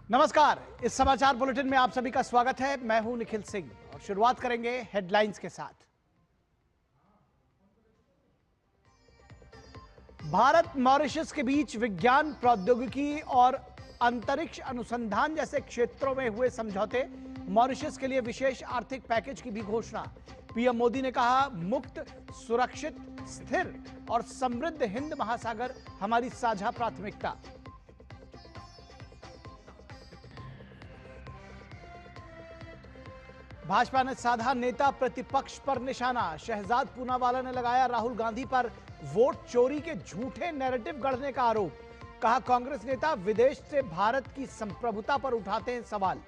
नमस्कार। इस समाचार बुलेटिन में आप सभी का स्वागत है। मैं हूं निखिल सिंह और शुरुआत करेंगे हेडलाइंस के साथ। भारत मॉरिशस के बीच विज्ञान, प्रौद्योगिकी और अंतरिक्ष अनुसंधान जैसे क्षेत्रों में हुए समझौते। मॉरिशस के लिए विशेष आर्थिक पैकेज की भी घोषणा। पीएम मोदी ने कहा, मुक्त, सुरक्षित, स्थिर और समृद्ध हिंद महासागर हमारी साझा प्राथमिकता। भाजपा ने साधा नेता प्रतिपक्ष पर निशाना। शहजाद पूनावाला ने लगाया राहुल गांधी पर वोट चोरी के झूठे नैरेटिव गढ़ने का आरोप। कहा, कांग्रेस नेता विदेश से भारत की संप्रभुता पर उठाते हैं सवाल।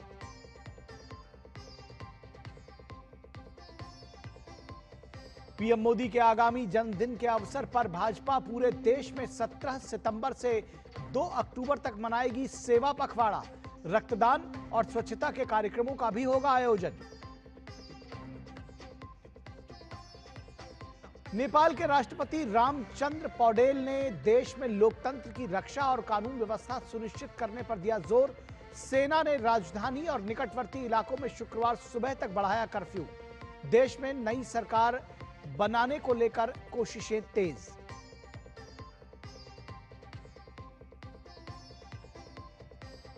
पीएम मोदी के आगामी जन्मदिन के अवसर पर भाजपा पूरे देश में 17 सितंबर से 2 अक्टूबर तक मनाएगी सेवा पखवाड़ा। रक्तदान और स्वच्छता के कार्यक्रमों का भी होगा आयोजन। नेपाल के राष्ट्रपति रामचंद्र पौडेल ने देश में लोकतंत्र की रक्षा और कानून व्यवस्था सुनिश्चित करने पर दिया जोर। सेना ने राजधानी और निकटवर्ती इलाकों में शुक्रवार सुबह तक बढ़ाया कर्फ्यू। देश में नई सरकार बनाने को लेकर कोशिशें तेज।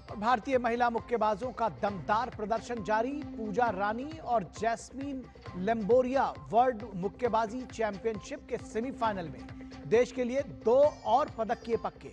और भारतीय महिला मुक्केबाजों का दमदार प्रदर्शन जारी। पूजा रानी और जैस्मीन लेम्बोरिया वर्ल्ड मुक्केबाजी चैंपियनशिप के सेमीफाइनल में। देश के लिए 2 और पदक किए पक्के।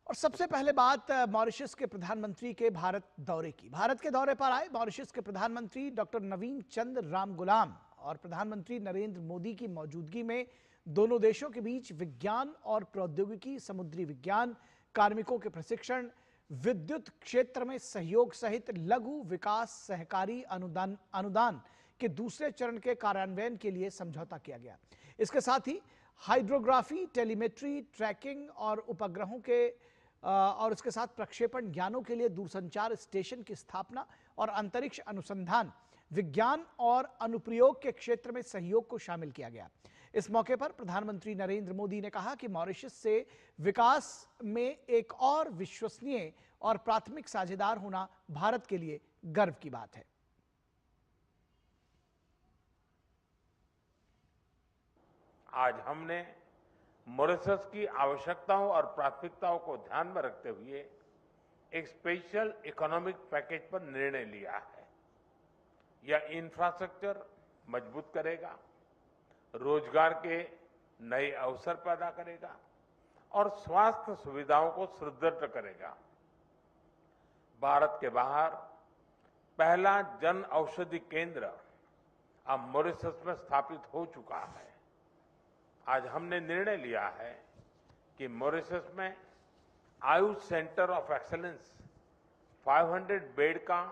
और सबसे पहले बात मॉरिशस के प्रधानमंत्री के भारत दौरे की। भारत के दौरे पर आए मॉरिशस के प्रधानमंत्री डॉक्टर नवीन चंद्र रामगुलाम और प्रधानमंत्री नरेंद्र मोदी की मौजूदगी में दोनों देशों के बीच विज्ञान और प्रौद्योगिकी, समुद्री विज्ञान, कार्मिकों के प्रशिक्षण, विद्युत क्षेत्र में सहयोग सहित लघु विकास सहकारी अनुदान के दूसरे चरण के कार्यान्वयन के लिए समझौता किया गया। इसके साथ ही हाइड्रोग्राफी, टेलीमेट्री, ट्रैकिंग और उपग्रहों के और इसके साथ प्रक्षेपण यानों के लिए दूरसंचार स्टेशन की स्थापना और अंतरिक्ष अनुसंधान, विज्ञान और अनुप्रयोग के क्षेत्र में सहयोग को शामिल किया गया। इस मौके पर प्रधानमंत्री नरेंद्र मोदी ने कहा कि मॉरिशस से विकास में एक और विश्वसनीय और प्राथमिक साझेदार होना भारत के लिए गर्व की बात है। आज हमने मॉरिशस की आवश्यकताओं और प्राथमिकताओं को ध्यान में रखते हुए एक स्पेशल इकोनॉमिक पैकेज पर निर्णय लिया है। यह इंफ्रास्ट्रक्चर मजबूत करेगा, रोजगार के नए अवसर पैदा करेगा और स्वास्थ्य सुविधाओं को सुदृढ़ करेगा। भारत के बाहर पहला जन औषधि केंद्र अब मॉरिशस में स्थापित हो चुका है। आज हमने निर्णय लिया है कि मॉरिशस में Ayush centre of excellence 500 bed का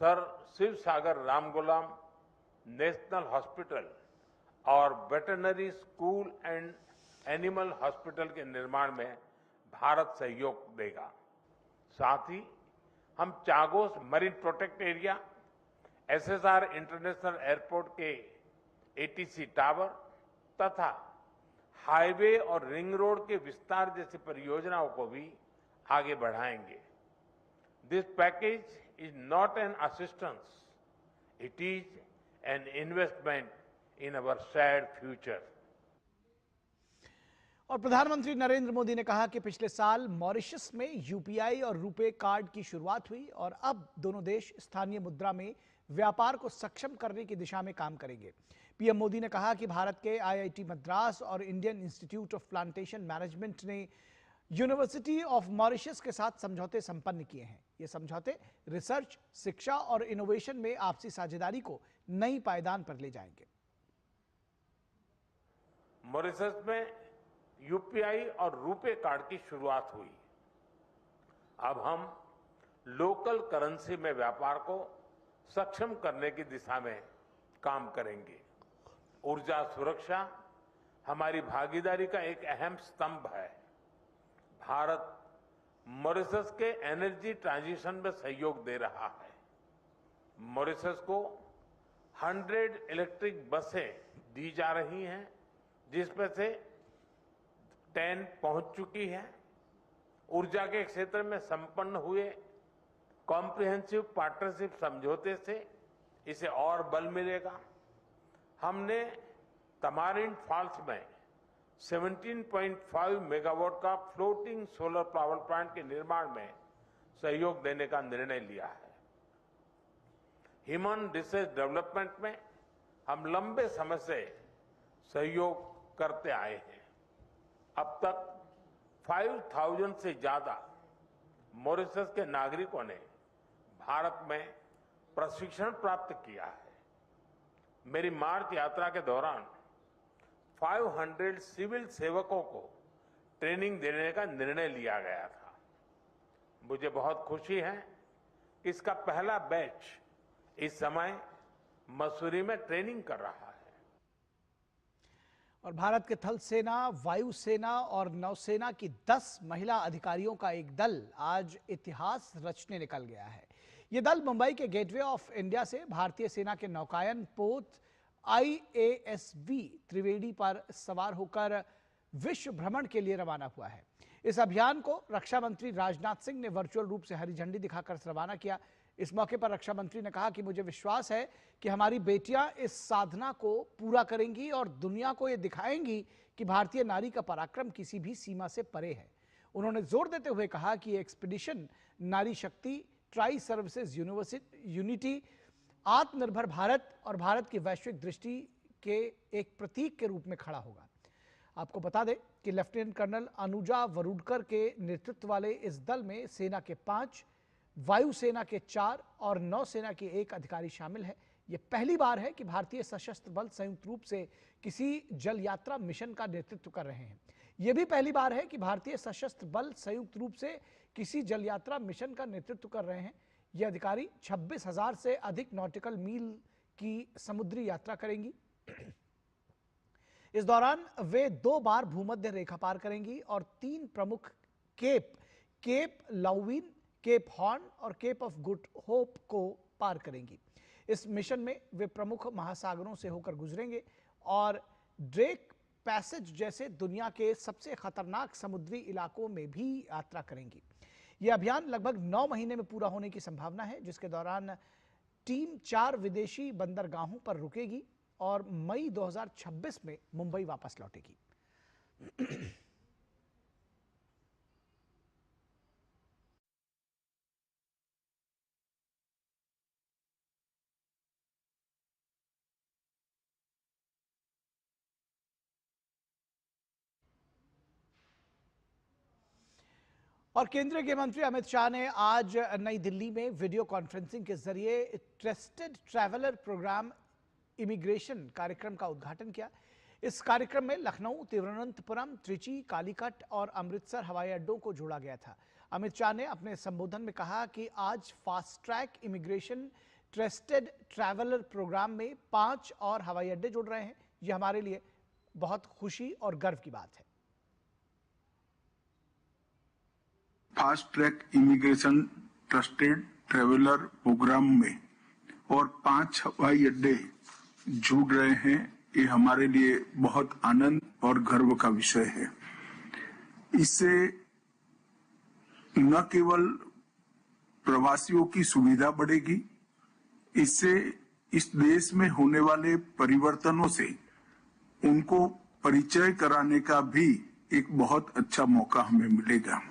सर शिव सागर रामगुलाम नेशनल हॉस्पिटल और veterinary school and animal hospital के निर्माण में भारत सहयोग देगा। साथ ही हम Chagos marine protect area, SSR international airport के एटीसी टावर तथा हाईवे और रिंग रोड के विस्तार जैसी परियोजनाओं को भी आगे बढ़ाएंगे। This package is not an assistance, it is an investment in our shared future. और प्रधानमंत्री नरेंद्र मोदी ने कहा कि पिछले साल मॉरिशस में यूपीआई और रुपे कार्ड की शुरुआत हुई और अब दोनों देश स्थानीय मुद्रा में व्यापार को सक्षम करने की दिशा में काम करेंगे। पीएम मोदी ने कहा कि भारत के आईआईटी मद्रास और Indian institute of plantation management ने यूनिवर्सिटी ऑफ मॉरिशस के साथ समझौते संपन्न किए हैं। ये समझौते रिसर्च, शिक्षा और इनोवेशन में आपसी साझेदारी को नई पायदान पर ले जाएंगे। मॉरिशस में यूपीआई और रुपे कार्ड की शुरुआत हुई। अब हम लोकल करेंसी में व्यापार को सक्षम करने की दिशा में काम करेंगे। ऊर्जा सुरक्षा हमारी भागीदारी का एक अहम स्तंभ है। भारत मॉरिशस के एनर्जी ट्रांजिशन में सहयोग दे रहा है। मॉरिशस को 100 इलेक्ट्रिक बसें दी जा रही हैं, जिसमें से 10 पहुंच चुकी है। ऊर्जा के क्षेत्र में संपन्न हुए कॉम्प्रिहेंसिव पार्टनरशिप समझौते से इसे और बल मिलेगा। हमने तमारिंड फॉल्स में 17.5 मेगावाट का फ्लोटिंग सोलर पावर प्लांट के निर्माण में सहयोग देने का निर्णय लिया है। ह्यूमन रिसोर्स डेवलपमेंट में हम लंबे समय से सहयोग करते आए हैं। अब तक 5000 से ज्यादा मॉरिशस के नागरिकों ने भारत में प्रशिक्षण प्राप्त किया है। मेरी मार्च यात्रा के दौरान 500 सिविल सेवकों को ट्रेनिंग देने का निर्णय लिया गया था। मुझे बहुत खुशी है कि इसका पहला बैच इस समय मसूरी में ट्रेनिंग कर रहा है। और भारत के थल सेना, वायुसेना और नौसेना की 10 महिला अधिकारियों का एक दल आज इतिहास रचने निकल गया है। ये दल मुंबई के गेटवे ऑफ इंडिया से भारतीय सेना के नौकायन पोत IASV त्रिवेणी पर सवार होकर विश्व भ्रमण के लिए रवाना हुआ है। इस अभियान को रक्षा मंत्री राजनाथ सिंह ने वर्चुअल रूप से हरी झंडी दिखाकर रवाना किया। इस मौके पर रक्षा मंत्री ने कहा कि मुझे विश्वास है कि हमारी बेटियां इस साधना को पूरा करेंगी और दुनिया को यह दिखाएंगी कि भारतीय नारी का पराक्रम किसी भी सीमा से परे है। उन्होंने जोर देते हुए कहा कि एक्सपीडिशन नारी शक्ति, ट्राई सर्विसेज यूनिटी, आत्मनिर्भर भारत और भारत की वैश्विक दृष्टि के एक प्रतीक के रूप में खड़ा होगा। आपको बता दें कि लेफ्टिनेंट कर्नल अनुजा वरुडकर के नेतृत्व वाले इस दल में सेना के 5, वायुसेना के 4 और नौसेना के 1 अधिकारी शामिल है। यह पहली बार है कि भारतीय सशस्त्र बल संयुक्त रूप से किसी जल यात्रा मिशन का नेतृत्व कर रहे हैं। यह भी पहली बार है कि भारतीय सशस्त्र बल संयुक्त रूप से किसी जल यात्रा मिशन का नेतृत्व कर रहे हैं। ये अधिकारी 26,000 से अधिक नॉटिकल मील की समुद्री यात्रा करेंगी। इस दौरान वे 2 बार भूमध्य रेखा पार करेंगी और 3 प्रमुख केप लाउविन, केप हॉर्न और केप ऑफ गुड होप को पार करेंगी। इस मिशन में वे प्रमुख महासागरों से होकर गुजरेंगे और ड्रेक पैसेज जैसे दुनिया के सबसे खतरनाक समुद्री इलाकों में भी यात्रा करेंगी। यह अभियान लगभग 9 महीने में पूरा होने की संभावना है, जिसके दौरान टीम 4 विदेशी बंदरगाहों पर रुकेगी और मई 2026 में मुंबई वापस लौटेगी। और केंद्रीय गृह मंत्री अमित शाह ने आज नई दिल्ली में वीडियो कॉन्फ्रेंसिंग के जरिए ट्रस्टेड ट्रैवलर प्रोग्राम इमिग्रेशन कार्यक्रम का उद्घाटन किया। इस कार्यक्रम में लखनऊ, तिरुवनंतपुरम, त्रिची, कालीकट और अमृतसर हवाई अड्डों को जोड़ा गया था। अमित शाह ने अपने संबोधन में कहा कि आज fast track immigration trusted traveller programme में 5 और हवाई अड्डे जुड़ रहे हैं। यह हमारे लिए बहुत खुशी और गर्व की बात है। Fast track immigration trusted traveller programme में और 5 हवाई अड्डे जुड़ रहे हैं, ये हमारे लिए बहुत आनंद और गर्व का विषय है। इससे न केवल प्रवासियों की सुविधा बढ़ेगी, इससे इस देश में होने वाले परिवर्तनों से उनको परिचय कराने का भी एक बहुत अच्छा मौका हमें मिलेगा।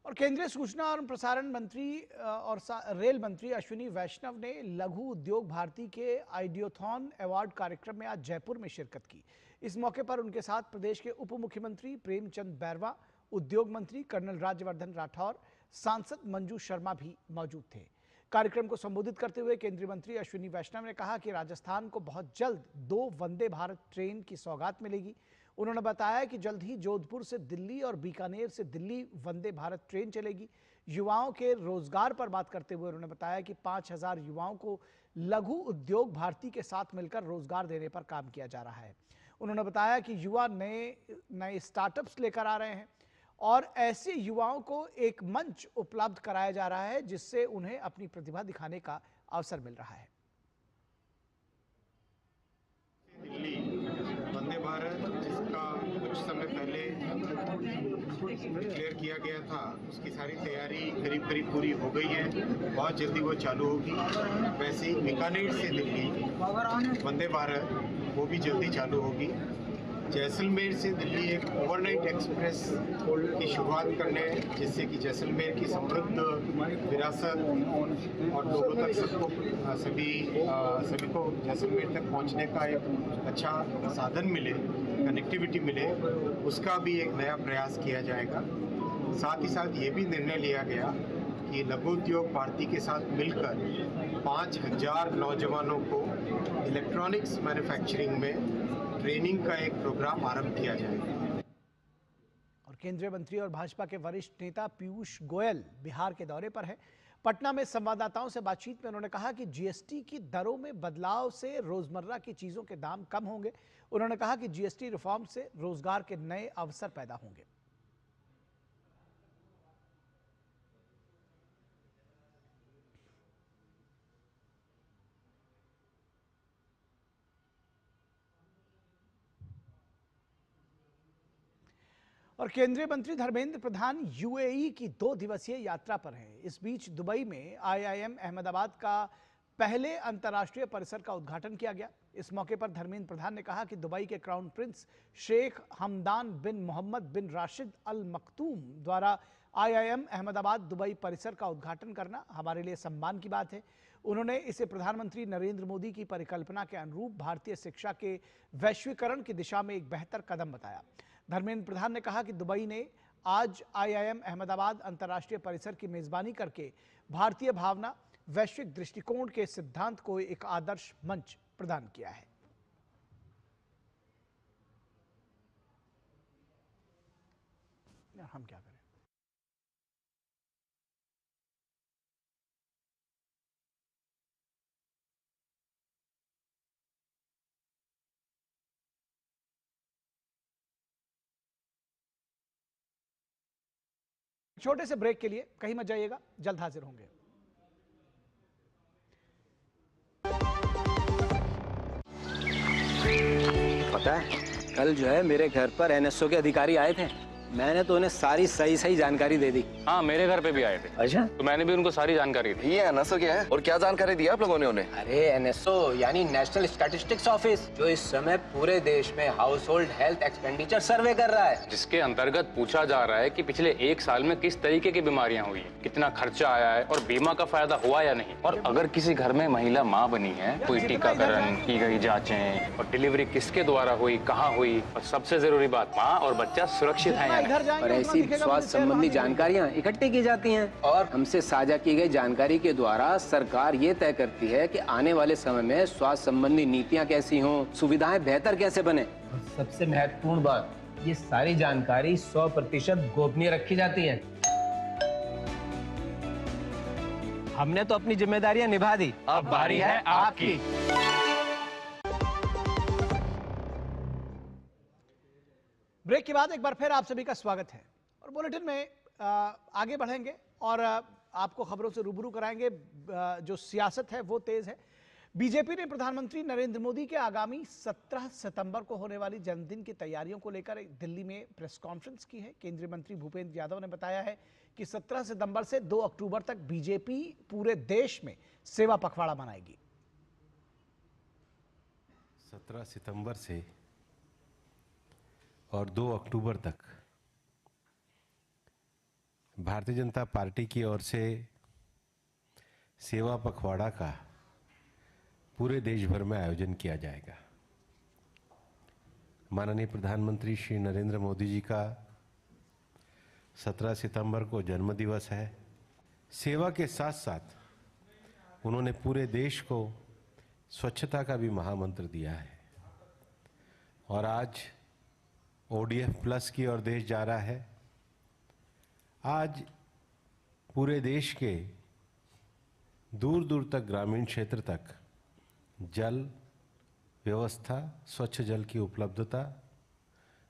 और केंद्रीय सूचना और प्रसारण मंत्री और रेल मंत्री अश्विनी वैष्णव ने लघु उद्योग भारती के आइडियोथॉन अवार्ड कार्यक्रम में आज जयपुर में शिरकत की। इस मौके पर उनके साथ प्रदेश के उप मुख्यमंत्री प्रेमचंद बैरवा, उद्योग मंत्री कर्नल राज्यवर्धन राठौर, सांसद मंजू शर्मा भी मौजूद थे। कार्यक्रम को संबोधित करते हुए केंद्रीय मंत्री अश्विनी वैष्णव ने कहा कि राजस्थान को बहुत जल्द 2 वंदे भारत ट्रेन की सौगात मिलेगी। उन्होंने बताया कि जल्द ही जोधपुर से दिल्ली और बीकानेर से दिल्ली वंदे भारत ट्रेन चलेगी। युवाओं के रोजगार पर बात करते हुए उन्होंने बताया कि 5,000 युवाओं को लघु उद्योग भारती के साथ मिलकर रोजगार देने पर काम किया जा रहा है। उन्होंने बताया कि युवा नए स्टार्टअप्स लेकर आ रहे हैं और ऐसे युवाओं को एक मंच उपलब्ध कराया जा रहा है जिससे उन्हें अपनी प्रतिभा दिखाने का अवसर मिल रहा है। दिल्ली वंदे भारत जिसका कुछ समय पहले डिक्लेयर किया गया था, उसकी सारी तैयारी करीब करीब पूरी हो गई है। बहुत जल्दी वो चालू होगी। वैसे ही बीकानेर से दिल्ली वंदे भारत वो भी जल्दी चालू होगी। जैसलमेर से दिल्ली एक ओवरनाइट एक्सप्रेस की शुरुआत करने, जिससे कि जैसलमेर की समृद्ध विरासत और लोगों तक सभी को जैसलमेर तक पहुंचने का एक अच्छा साधन मिले, कनेक्टिविटी मिले, उसका भी एक नया प्रयास किया जाएगा। साथ ही साथ ये भी निर्णय लिया गया कि लघु उद्योग भारती के साथ मिलकर 5000 नौजवानों को इलेक्ट्रॉनिक्स मैन्युफैक्चरिंग में ट्रेनिंग का एक प्रोग्राम आरंभ किया जाएगा। और केंद्रीय मंत्री और भाजपा के वरिष्ठ नेता पीयूष गोयल बिहार के दौरे पर हैं। पटना में संवाददाताओं से बातचीत में उन्होंने कहा कि जीएसटी की दरों में बदलाव से रोजमर्रा की चीजों के दाम कम होंगे। उन्होंने कहा कि जीएसटी रिफॉर्म से रोजगार के नए अवसर पैदा होंगे। और केंद्रीय मंत्री धर्मेंद्र प्रधान यूएई की 2 दिवसीय यात्रा पर हैं। इस बीच दुबई में आईआईएम अहमदाबाद का पहले अंतर्राष्ट्रीय परिसर का उद्घाटन किया गया। इस मौके पर धर्मेंद्र प्रधान ने कहा कि दुबई के क्राउन प्रिंस शेख हमदान बिन मोहम्मद बिन राशिद अल मखतूम द्वारा आईआईएम अहमदाबाद दुबई परिसर का उद्घाटन करना हमारे लिए सम्मान की बात है। उन्होंने इसे प्रधानमंत्री नरेंद्र मोदी की परिकल्पना के अनुरूप भारतीय शिक्षा के वैश्वीकरण की दिशा में एक बेहतर कदम बताया। धर्मेंद्र प्रधान ने कहा कि दुबई ने आज आईआईएम अहमदाबाद अंतर्राष्ट्रीय परिसर की मेजबानी करके भारतीय भावना, वैश्विक दृष्टिकोण के सिद्धांत को एक आदर्श मंच प्रदान किया है। हम क्या करें? छोटे से ब्रेक के लिए कहीं मत जाइएगा, जल्द हाजिर होंगे। पता है, कल जो है मेरे घर पर एनएसओ के अधिकारी आए थे। मैंने तो उन्हें सारी सही जानकारी दे दी। हाँ, मेरे घर पे भी आए थे। अच्छा? तो मैंने भी उनको सारी जानकारी दी। ये एनएसओ क्या है और क्या जानकारी दी आप लोगों ने उन्हें? अरे एनएसओ यानी नेशनल स्टैटिस्टिक्स ऑफिस, जो इस समय पूरे देश में हाउस होल्ड हेल्थ एक्सपेंडिचर सर्वे कर रहा है, जिसके अंतर्गत पूछा जा रहा है कि पिछले 1 साल में किस तरीके की बीमारियां हुई, कितना खर्चा आया है और बीमा का फायदा हुआ या नहीं। और अगर किसी घर में महिला माँ बनी है, कोई टीकाकरण की गई जाँचें और डिलीवरी किसके द्वारा हुई, कहाँ हुई, और सबसे जरूरी बात, माँ और बच्चा सुरक्षित है या नहीं। और ऐसी स्वास्थ्य संबंधी जानकारियां इकट्ठी की जाती हैं और हमसे साझा की गई जानकारी के द्वारा सरकार ये तय करती है कि आने वाले समय में स्वास्थ्य संबंधी नीतियां कैसी हों, सुविधाएं बेहतर कैसे बने। और सबसे महत्वपूर्ण बात, ये सारी जानकारी 100% गोपनीय रखी जाती है। हमने तो अपनी जिम्मेदारियां निभा दी, अब बारी है आपकी। ब्रेक के बाद एक बार फिर आप सभी का स्वागत है और बुलेटिन में आगे बढ़ेंगे और आपको खबरों से रूबरू कराएंगे। जो सियासत है वो तेज है। बीजेपी ने प्रधानमंत्री नरेंद्र मोदी के आगामी 17 सितंबर को होने वाली जन्मदिन की तैयारियों को लेकर दिल्ली में प्रेस कॉन्फ्रेंस की है। केंद्रीय मंत्री भूपेंद्र यादव ने बताया है कि 17 सितंबर से 2 अक्टूबर तक बीजेपी पूरे देश में सेवा पखवाड़ा मनाएगी। 17 सितंबर से और 2 अक्टूबर तक भारतीय जनता पार्टी की ओर से सेवा पखवाड़ा का पूरे देश भर में आयोजन किया जाएगा। माननीय प्रधानमंत्री श्री नरेंद्र मोदी जी का 17 सितंबर को जन्मदिवस है। सेवा के साथ साथ उन्होंने पूरे देश को स्वच्छता का भी महामंत्र दिया है और आज ODF प्लस की ओर देश जा रहा है। आज पूरे देश के दूर दूर तक, ग्रामीण क्षेत्र तक जल व्यवस्था, स्वच्छ जल की उपलब्धता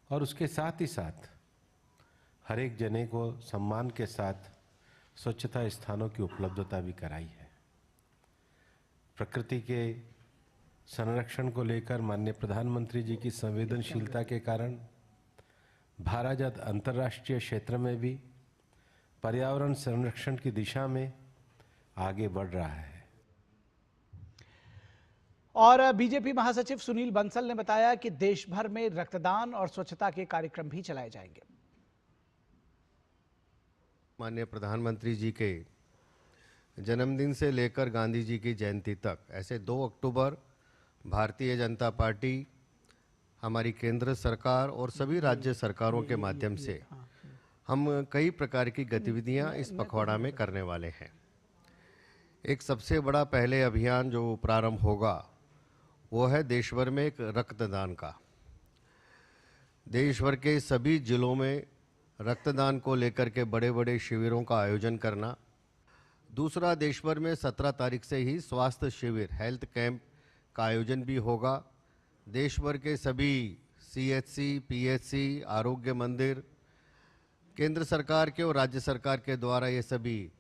और उसके साथ ही साथ हर एक जने को सम्मान के साथ स्वच्छता स्थानों की उपलब्धता भी कराई है। प्रकृति के संरक्षण को लेकर माननीय प्रधानमंत्री जी की संवेदनशीलता के कारण भारत अंतर्राष्ट्रीय क्षेत्र में भी पर्यावरण संरक्षण की दिशा में आगे बढ़ रहा है। और बीजेपी महासचिव सुनील बंसल ने बताया कि देश भर में रक्तदान और स्वच्छता के कार्यक्रम भी चलाए जाएंगे। माननीय प्रधानमंत्री जी के जन्मदिन से लेकर गांधी जी की जयंती तक ऐसे 2 अक्टूबर भारतीय जनता पार्टी, हमारी केंद्र सरकार और सभी राज्य सरकारों के माध्यम से हम कई प्रकार की गतिविधियां इस पखवाड़ा में करने वाले हैं। एक सबसे बड़ा पहले अभियान जो प्रारंभ होगा वो है देश भर में एक रक्तदान का। देश भर के सभी जिलों में रक्तदान को लेकर के बड़े बड़े शिविरों का आयोजन करना। दूसरा, देश भर में 17 तारीख से ही स्वास्थ्य शिविर, हेल्थ कैंप का आयोजन भी होगा। देश भर के सभी CHC, PHC, आरोग्य मंदिर, केंद्र सरकार के और राज्य सरकार के द्वारा ये सभी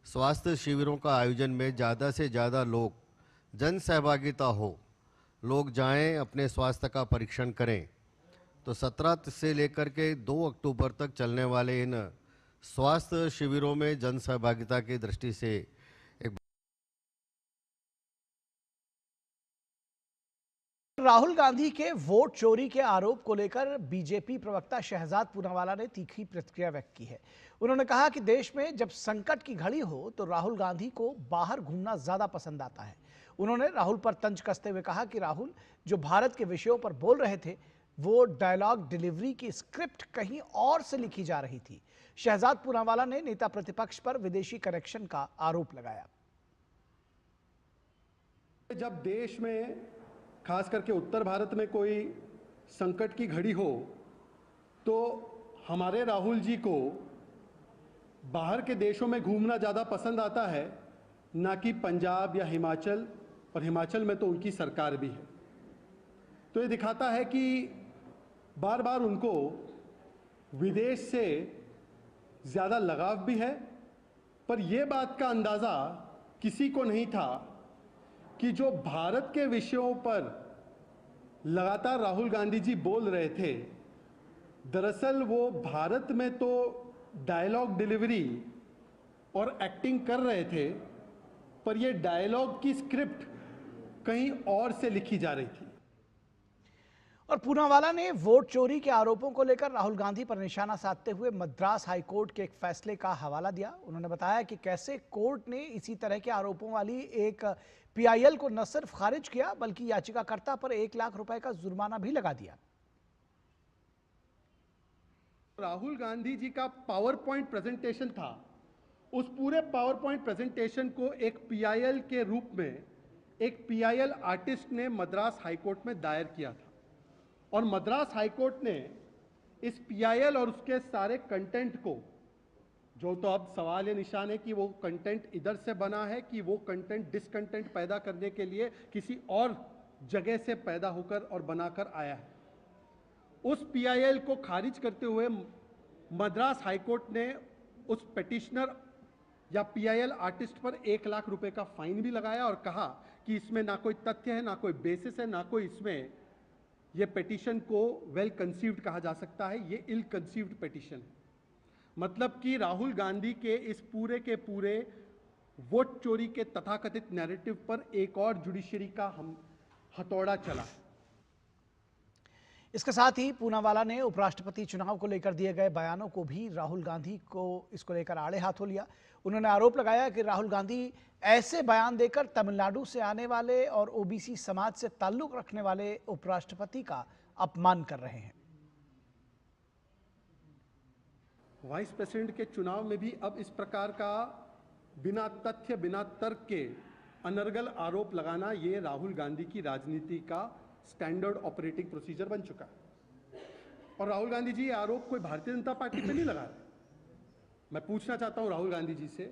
स्वास्थ्य शिविरों का आयोजन में ज़्यादा से ज़्यादा लोग जन सहभागिता हो, लोग जाएं, अपने स्वास्थ्य का परीक्षण करें। तो 17 से लेकर के 2 अक्टूबर तक चलने वाले इन स्वास्थ्य शिविरों में जन सहभागिता की दृष्टि से एक राहुल गांधी के वोट चोरी के आरोप को लेकर बीजेपी प्रवक्ता शहजाद पूनावाला ने तीखी प्रतिक्रिया व्यक्त की है। उन्होंने कहा कि देश में जब संकट की घड़ी हो तो राहुल गांधी को बाहर घूमना ज्यादा पसंद आता है। उन्होंने राहुल पर तंज कसते हुए कहा कि राहुल जो भारत के विषयों पर बोल रहे थे वो डायलॉग डिलीवरी की स्क्रिप्ट कहीं और से लिखी जा रही थी। शहजाद पूनावाला ने नेता प्रतिपक्ष पर विदेशी कनेक्शन का आरोप लगाया। जब देश में खास करके उत्तर भारत में कोई संकट की घड़ी हो तो हमारे राहुल जी को बाहर के देशों में घूमना ज़्यादा पसंद आता है, ना कि पंजाब या हिमाचल, और हिमाचल में तो उनकी सरकार भी है। तो ये दिखाता है कि बार बार उनको विदेश से ज़्यादा लगाव भी है। पर यह बात का अंदाज़ा किसी को नहीं था कि जो भारत के विषयों पर लगातार राहुल गांधी जी बोल रहे थे, दरअसल वो भारत में तो डायलॉग डिलीवरी और एक्टिंग कर रहे थे, पर ये डायलॉग की स्क्रिप्ट कहीं और से लिखी जा रही थी। और पूनावाला ने वोट चोरी के आरोपों को लेकर राहुल गांधी पर निशाना साधते हुए मद्रास हाईकोर्ट के एक फैसले का हवाला दिया। उन्होंने बताया कि कैसे कोर्ट ने इसी तरह के आरोपों वाली एक PIL को न सिर्फ खारिज किया बल्कि याचिकाकर्ता पर 1 लाख रुपए का जुर्माना भी लगा दिया। राहुल गांधी जी का पावर पॉइंट प्रेजेंटेशन था, उस पूरे पावर पॉइंट प्रेजेंटेशन को एक PIL के रूप में एक PIL आर्टिस्ट ने मद्रास हाईकोर्ट में दायर किया था, और मद्रास हाईकोर्ट ने इस PIL और उसके सारे कंटेंट को, जो तो अब सवाल ये निशान है कि वो कंटेंट इधर से बना है कि वो कंटेंट डिसकंटेंट पैदा करने के लिए किसी और जगह से पैदा होकर और बनाकर आया है, उस PIL को खारिज करते हुए मद्रास हाईकोर्ट ने उस पिटिशनर या PIL आर्टिस्ट पर 1 लाख रुपए का फाइन भी लगाया और कहा कि इसमें ना कोई तथ्य है, ना कोई बेसिस है, ना कोई इसमें ये पिटीशन को वेल कंसीव्ड कहा जा सकता है, ये इल कंसीव्ड पिटीशन है। मतलब कि राहुल गांधी के इस पूरे के पूरे वोट चोरी के तथाकथित नैरेटिव पर एक और जुडिशरी का हम हथौड़ा चला। इसके साथ ही पूनावाला ने उपराष्ट्रपति चुनाव को लेकर दिए गए बयानों को भी राहुल गांधी को इसको लेकर आड़े हाथों लिया। उन्होंने आरोप लगाया कि राहुल गांधी ऐसे बयान देकर तमिलनाडु से आने वाले और OBC समाज से ताल्लुक रखने वाले उपराष्ट्रपति का अपमान कर रहे हैं। वाइस प्रेसिडेंट के चुनाव में भी अब इस प्रकार का बिना तथ्य, बिना तर्क के अनर्गल आरोप लगाना, ये राहुल गांधी की राजनीति का स्टैंडर्ड ऑपरेटिंग प्रोसीजर बन चुका है। और राहुल गांधी जी ये आरोप कोई भारतीय जनता पार्टी पे नहीं लगा रहे। मैं पूछना चाहता हूं राहुल गांधी जी से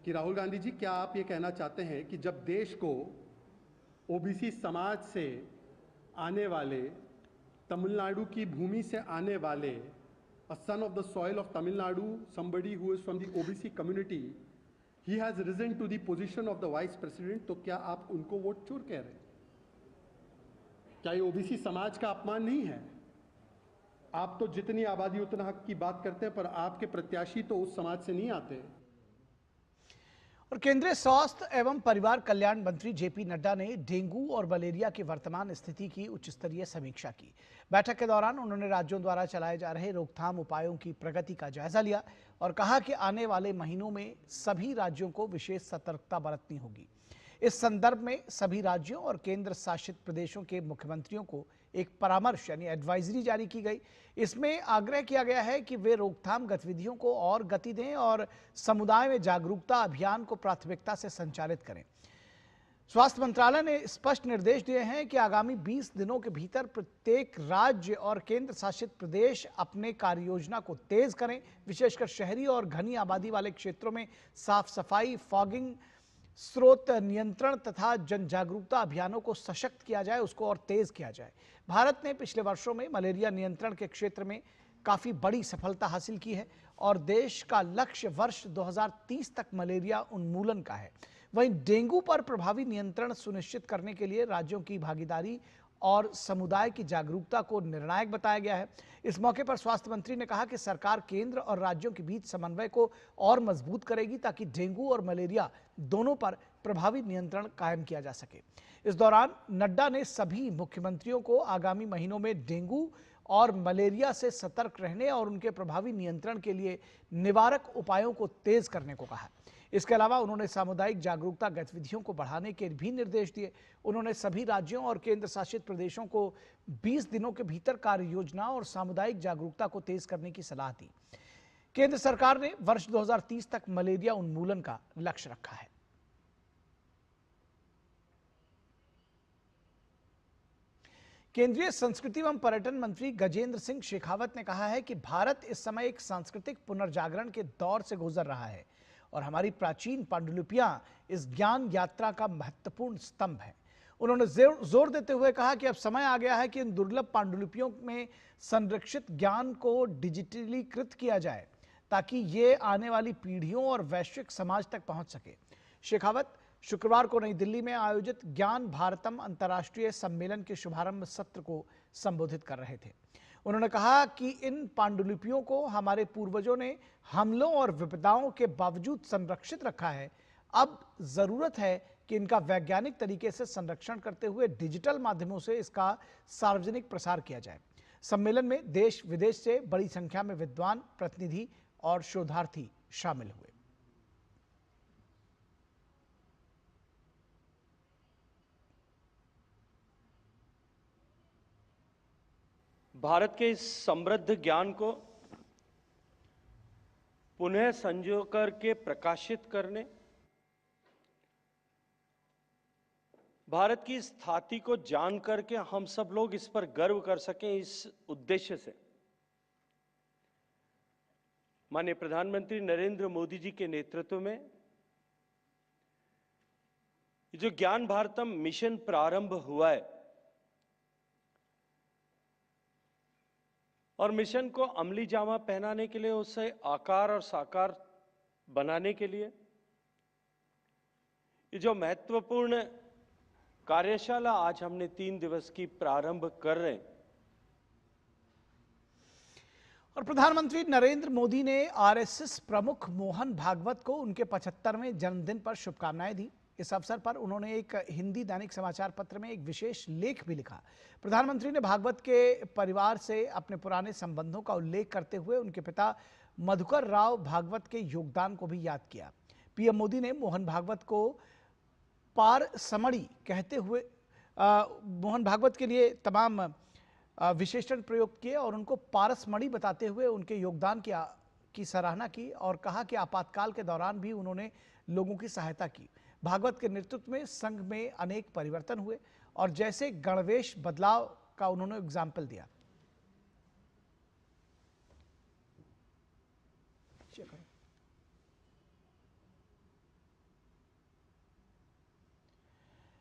कि राहुल गांधी जी, क्या आप ये कहना चाहते हैं कि जब देश को OBC समाज से आने वाले, तमिलनाडु की भूमि से आने वाले, a son of the soil of Tamil Nadu, somebody who is from the OBC community, he has risen to the position of the vice president, तो क्या आप उनको वोट चोर कह रहे हैं? क्या ये OBC समाज का अपमान नहीं है? आप तो जितनी आबादी उतना हक की बात करते हैं, पर आपके प्रत्याशी तो उस समाज से नहीं आते। और केंद्रीय स्वास्थ्य एवं परिवार कल्याण मंत्री जेपी नड्डा ने डेंगू और मलेरिया की वर्तमान स्थिति की उच्च स्तरीय समीक्षा की। बैठक के दौरान उन्होंने राज्यों द्वारा चलाए जा रहे रोकथाम उपायों की प्रगति का जायजा लिया और कहा कि आने वाले महीनों में सभी राज्यों को विशेष सतर्कता बरतनी होगी। इस संदर्भ में सभी राज्यों और केंद्र शासित प्रदेशों के मुख्यमंत्रियों को एक परामर्श यानी एडवाइजरी जारी की गई। इसमें आग्रह किया गया है कि वे रोकथाम गतिविधियों को और गति दें और समुदाय में जागरूकता अभियान को प्राथमिकता से संचालित करें। स्वास्थ्य मंत्रालय ने स्पष्ट निर्देश दिए हैं कि आगामी 20 दिनों के भीतर प्रत्येक राज्य और केंद्र शासित प्रदेश अपने कार्य योजना को तेज करें। विशेषकर शहरी और घनी आबादी वाले क्षेत्रों में साफ सफाई, फॉगिंग, स्रोत नियंत्रण तथा जन जागरूकता अभियानों को सशक्त किया जाए, उसको और तेज किया जाए। भारत ने पिछले वर्षों में मलेरिया नियंत्रण के क्षेत्र में काफी बड़ी सफलता हासिल की है और देश का लक्ष्य वर्ष 2030 तक मलेरिया उन्मूलन का है। वहीं डेंगू पर प्रभावी नियंत्रण सुनिश्चित करने के लिए राज्यों की भागीदारी और समुदाय की जागरूकता को निर्णायक बताया गया है। इस मौके पर स्वास्थ्य मंत्री ने कहा कि सरकार केंद्र और राज्यों के बीच समन्वय को और मजबूत करेगी ताकि डेंगू और मलेरिया दोनों पर प्रभावी नियंत्रण कायम किया जा सके। इस दौरान नड्डा ने सभी मुख्यमंत्रियों को आगामी महीनों में डेंगू और मलेरिया से सतर्क रहने और उनके प्रभावी नियंत्रण के लिए निवारक उपायों को तेज करने को कहा। इसके अलावा उन्होंने सामुदायिक जागरूकता गतिविधियों को बढ़ाने के भी निर्देश दिए। उन्होंने सभी राज्यों और केंद्र शासित प्रदेशों को 20 दिनों के भीतर कार्य योजना और सामुदायिक जागरूकता को तेज करने की सलाह दी। केंद्र सरकार ने वर्ष 2030 तक मलेरिया उन्मूलन का लक्ष्य रखा है। केंद्रीय संस्कृति एवं पर्यटन मंत्री गजेंद्र सिंह शेखावत ने कहा है कि भारत इस समय एक सांस्कृतिक पुनर्जागरण के दौर से गुजर रहा है और हमारी प्राचीन पांडुलिपियां इस ज्ञान यात्रा का महत्वपूर्ण स्तंभ है। उन्होंने जोर देते हुए कहा कि अब समय आ गया है कि इन दुर्लभ पांडुलिपियों में संरक्षित ज्ञान को डिजिटलीकृत किया जाए ताकि ये आने वाली पीढ़ियों और वैश्विक समाज तक पहुंच सके। शेखावत शुक्रवार को नई दिल्ली में आयोजित ज्ञान भारतम अंतर्राष्ट्रीय सम्मेलन के शुभारंभ सत्र को संबोधित कर रहे थे। उन्होंने कहा कि इन पांडुलिपियों को हमारे पूर्वजों ने हमलों और विपदाओं के बावजूद संरक्षित रखा है। अब जरूरत है कि इनका वैज्ञानिक तरीके से संरक्षण करते हुए डिजिटल माध्यमों से इसका सार्वजनिक प्रसार किया जाए। सम्मेलन में देश विदेश से बड़ी संख्या में विद्वान, प्रतिनिधि और शोधार्थी शामिल हुए। भारत के इस समृद्ध ज्ञान को पुनः संजो करके प्रकाशित करने, भारत की स्थाति को जान करके हम सब लोग इस पर गर्व कर सकें, इस उद्देश्य से माननीय प्रधानमंत्री नरेंद्र मोदी जी के नेतृत्व में जो ज्ञान भारतम मिशन प्रारंभ हुआ है और मिशन को अमली जामा पहनाने के लिए, उसे आकार और साकार बनाने के लिए ये जो महत्वपूर्ण कार्यशाला आज हमने 3 दिवस की प्रारंभ कर रहे हैं। और प्रधानमंत्री नरेंद्र मोदी ने आरएसएस प्रमुख मोहन भागवत को उनके 75वें जन्मदिन पर शुभकामनाएं दी। इस अवसर पर उन्होंने एक हिंदी दैनिक समाचार पत्र में एक विशेष लेख भी लिखा। प्रधानमंत्री ने भागवत के परिवार से अपने पुराने संबंधों का उल्लेख करते हुए उनके पिता मधुकर राव भागवत के योगदान को भी याद किया। पीएम मोदी ने मोहन भागवत को पार समड़ी कहते हुए मोहन भागवत के लिए तमाम विशेषण प्रयोग किए और उनको पारसमणि बताते हुए उनके योगदान की सराहना की और कहा कि आपातकाल के दौरान भी उन्होंने लोगों की सहायता की। भागवत के नेतृत्व में संघ में अनेक परिवर्तन हुए और जैसे गणवेश बदलाव का उन्होंने एग्जाम्पल दिया।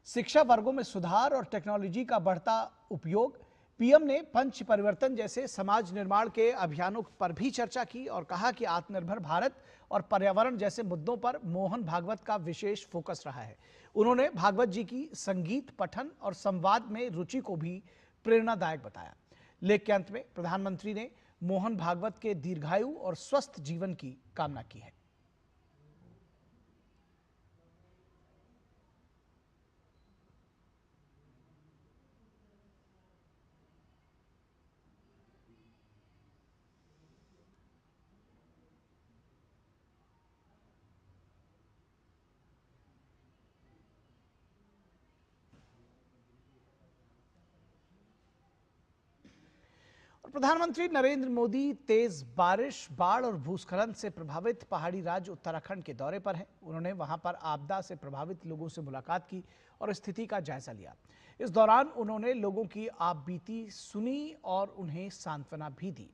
शिक्षा वर्गों में सुधार और टेक्नोलॉजी का बढ़ता उपयोग। पीएम ने पंच परिवर्तन जैसे समाज निर्माण के अभियानों पर भी चर्चा की और कहा कि आत्मनिर्भर भारत और पर्यावरण जैसे मुद्दों पर मोहन भागवत का विशेष फोकस रहा है। उन्होंने भागवत जी की संगीत, पठन और संवाद में रुचि को भी प्रेरणादायक बताया। लेख के अंत में प्रधानमंत्री ने मोहन भागवत के दीर्घायु और स्वस्थ जीवन की कामना की है। प्रधानमंत्री नरेंद्र मोदी तेज बारिश, बाढ़ और भूस्खलन से प्रभावित पहाड़ी राज्य उत्तराखंड के दौरे पर हैं। उन्होंने वहां पर आपदा से प्रभावित लोगों से मुलाकात की और स्थिति का जायजा लिया। इस दौरान उन्होंने लोगों की आपबीती सुनी और उन्हें सांत्वना भी दी।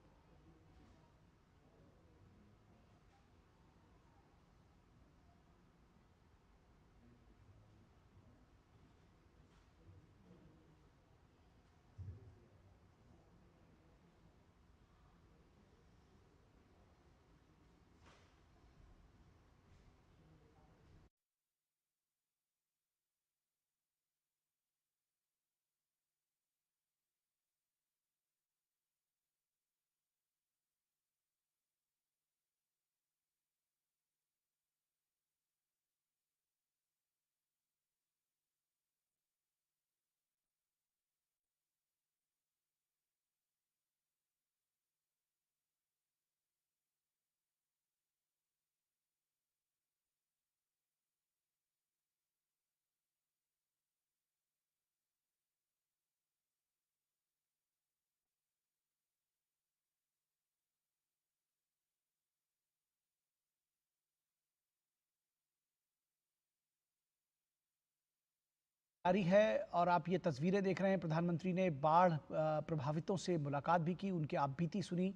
जारी है और आप ये तस्वीरें देख रहे हैं। प्रधानमंत्री ने बाढ़ प्रभावितों से मुलाकात भी की, उनकी आपबीती सुनी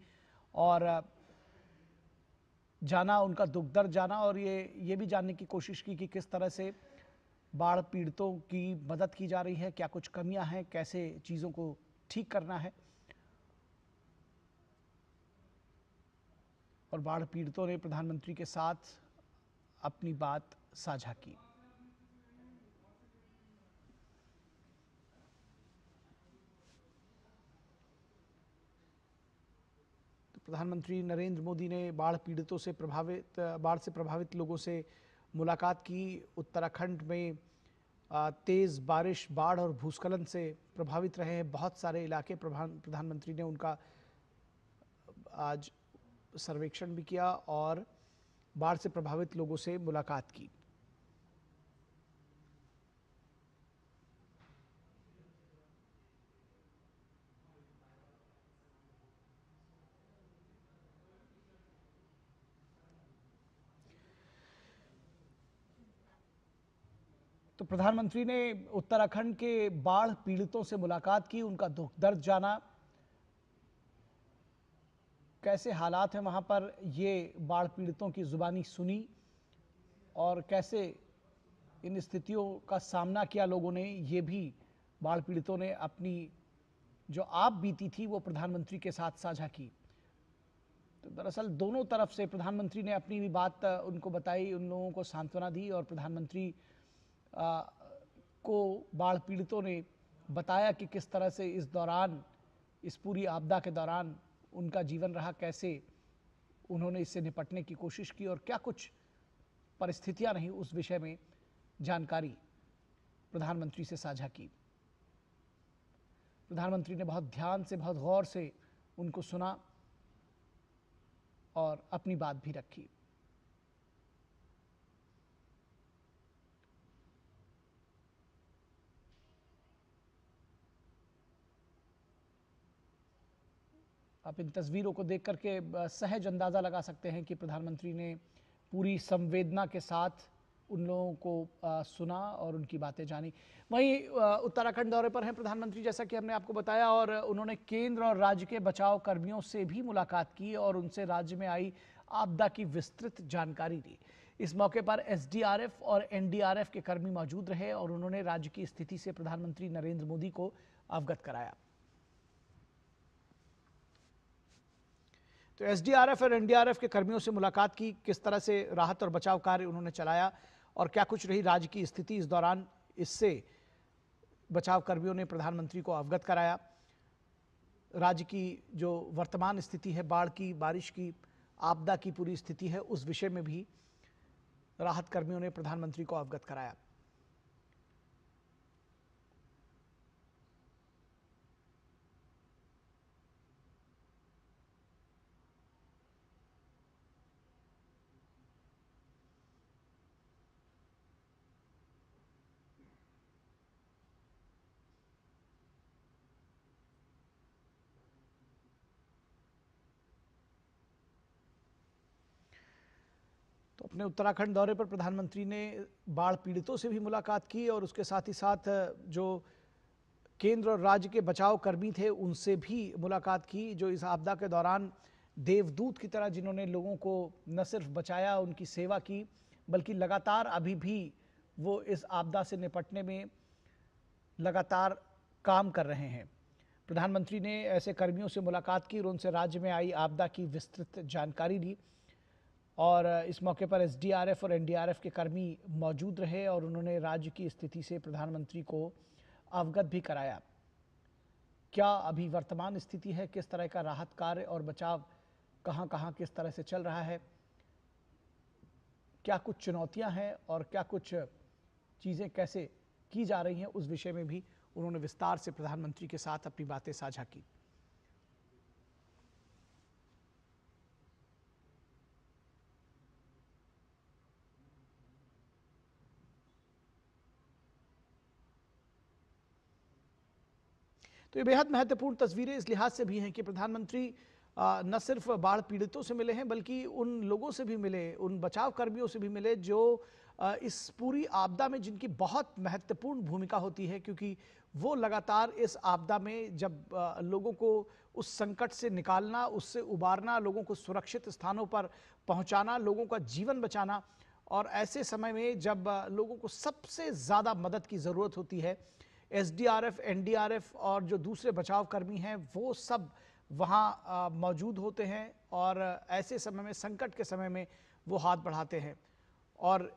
और जाना, उनका दुख दर्द जाना और ये भी जानने की कोशिश की कि किस तरह से बाढ़ पीड़ितों की मदद की जा रही है, क्या कुछ कमियां हैं, कैसे चीज़ों को ठीक करना है। और बाढ़ पीड़ितों ने प्रधानमंत्री के साथ अपनी बात साझा की। प्रधानमंत्री नरेंद्र मोदी ने बाढ़ से प्रभावित लोगों से मुलाकात की। उत्तराखंड में तेज़ बारिश, बाढ़ और भूस्खलन से प्रभावित रहे हैं बहुत सारे इलाके। प्रधानमंत्री ने उनका आज सर्वेक्षण भी किया और बाढ़ से प्रभावित लोगों से मुलाकात की। तो प्रधानमंत्री ने उत्तराखंड के बाढ़ पीड़ितों से मुलाकात की, उनका दुख दर्द जाना, कैसे हालात हैं वहां पर ये बाढ़ पीड़ितों की जुबानी सुनी और कैसे इन स्थितियों का सामना किया लोगों ने, ये भी बाढ़ पीड़ितों ने अपनी जो आप बीती थी वो प्रधानमंत्री के साथ साझा की। तो दरअसल दोनों तरफ से प्रधानमंत्री ने अपनी भी बात उनको बताई, उन लोगों को सांत्वना दी और प्रधानमंत्री को बाढ़ पीड़ितों ने बताया कि किस तरह से इस दौरान, इस पूरी आपदा के दौरान उनका जीवन रहा, कैसे उन्होंने इससे निपटने की कोशिश की और क्या कुछ परिस्थितियां रहीं, उस विषय में जानकारी प्रधानमंत्री से साझा की। प्रधानमंत्री ने बहुत ध्यान से, बहुत गौर से उनको सुना और अपनी बात भी रखी। आप इन तस्वीरों को देख करके सहज अंदाज़ा लगा सकते हैं कि प्रधानमंत्री ने पूरी संवेदना के साथ उन लोगों को सुना और उनकी बातें जानी। वहीं उत्तराखंड दौरे पर हैं प्रधानमंत्री, जैसा कि हमने आपको बताया, और उन्होंने केंद्र और राज्य के बचाव कर्मियों से भी मुलाकात की और उनसे राज्य में आई आपदा की विस्तृत जानकारी दी। इस मौके पर एसडीआरएफ और एनडीआरएफ के कर्मी मौजूद रहे और उन्होंने राज्य की स्थिति से प्रधानमंत्री नरेंद्र मोदी को अवगत कराया। तो एसडीआरएफ और एनडीआरएफ के कर्मियों से मुलाकात की, किस तरह से राहत और बचाव कार्य उन्होंने चलाया और क्या कुछ रही राज्य की स्थिति इस दौरान, इससे बचाव कर्मियों ने प्रधानमंत्री को अवगत कराया। राज्य की जो वर्तमान स्थिति है, बाढ़ की, बारिश की, आपदा की पूरी स्थिति है, उस विषय में भी राहत कर्मियों ने प्रधानमंत्री को अवगत कराया। तो अपने उत्तराखंड दौरे पर प्रधानमंत्री ने बाढ़ पीड़ितों से भी मुलाकात की और उसके साथ ही साथ जो केंद्र और राज्य के बचाव कर्मी थे उनसे भी मुलाकात की, जो इस आपदा के दौरान देवदूत की तरह जिन्होंने लोगों को न सिर्फ बचाया, उनकी सेवा की, बल्कि लगातार अभी भी वो इस आपदा से निपटने में लगातार काम कर रहे हैं। प्रधानमंत्री ने ऐसे कर्मियों से मुलाकात की और उनसे राज्य में आई आपदा की विस्तृत जानकारी ली और इस मौके पर एसडीआरएफ और एनडीआरएफ के कर्मी मौजूद रहे और उन्होंने राज्य की स्थिति से प्रधानमंत्री को अवगत भी कराया। क्या अभी वर्तमान स्थिति है, किस तरह का राहत कार्य और बचाव कहां-कहां किस तरह से चल रहा है, क्या कुछ चुनौतियां हैं और क्या कुछ चीज़ें कैसे की जा रही हैं, उस विषय में भी उन्होंने विस्तार से प्रधानमंत्री के साथ अपनी बातें साझा की। तो ये बेहद महत्वपूर्ण तस्वीरें इस लिहाज से भी हैं कि प्रधानमंत्री न सिर्फ बाढ़ पीड़ितों से मिले हैं बल्कि उन लोगों से भी मिले, उन बचाव कर्मियों से भी मिले जो इस पूरी आपदा में जिनकी बहुत महत्वपूर्ण भूमिका होती है, क्योंकि वो लगातार इस आपदा में जब लोगों को उस संकट से निकालना, उससे उबारना, लोगों को सुरक्षित स्थानों पर पहुंचाना, लोगों का जीवन बचाना, और ऐसे समय में जब लोगों को सबसे ज़्यादा मदद की ज़रूरत होती है, एसडीआरएफ, एनडीआरएफ और जो दूसरे बचाव कर्मी हैं वो सब वहाँ मौजूद होते हैं और ऐसे समय में, संकट के समय में वो हाथ बढ़ाते हैं। और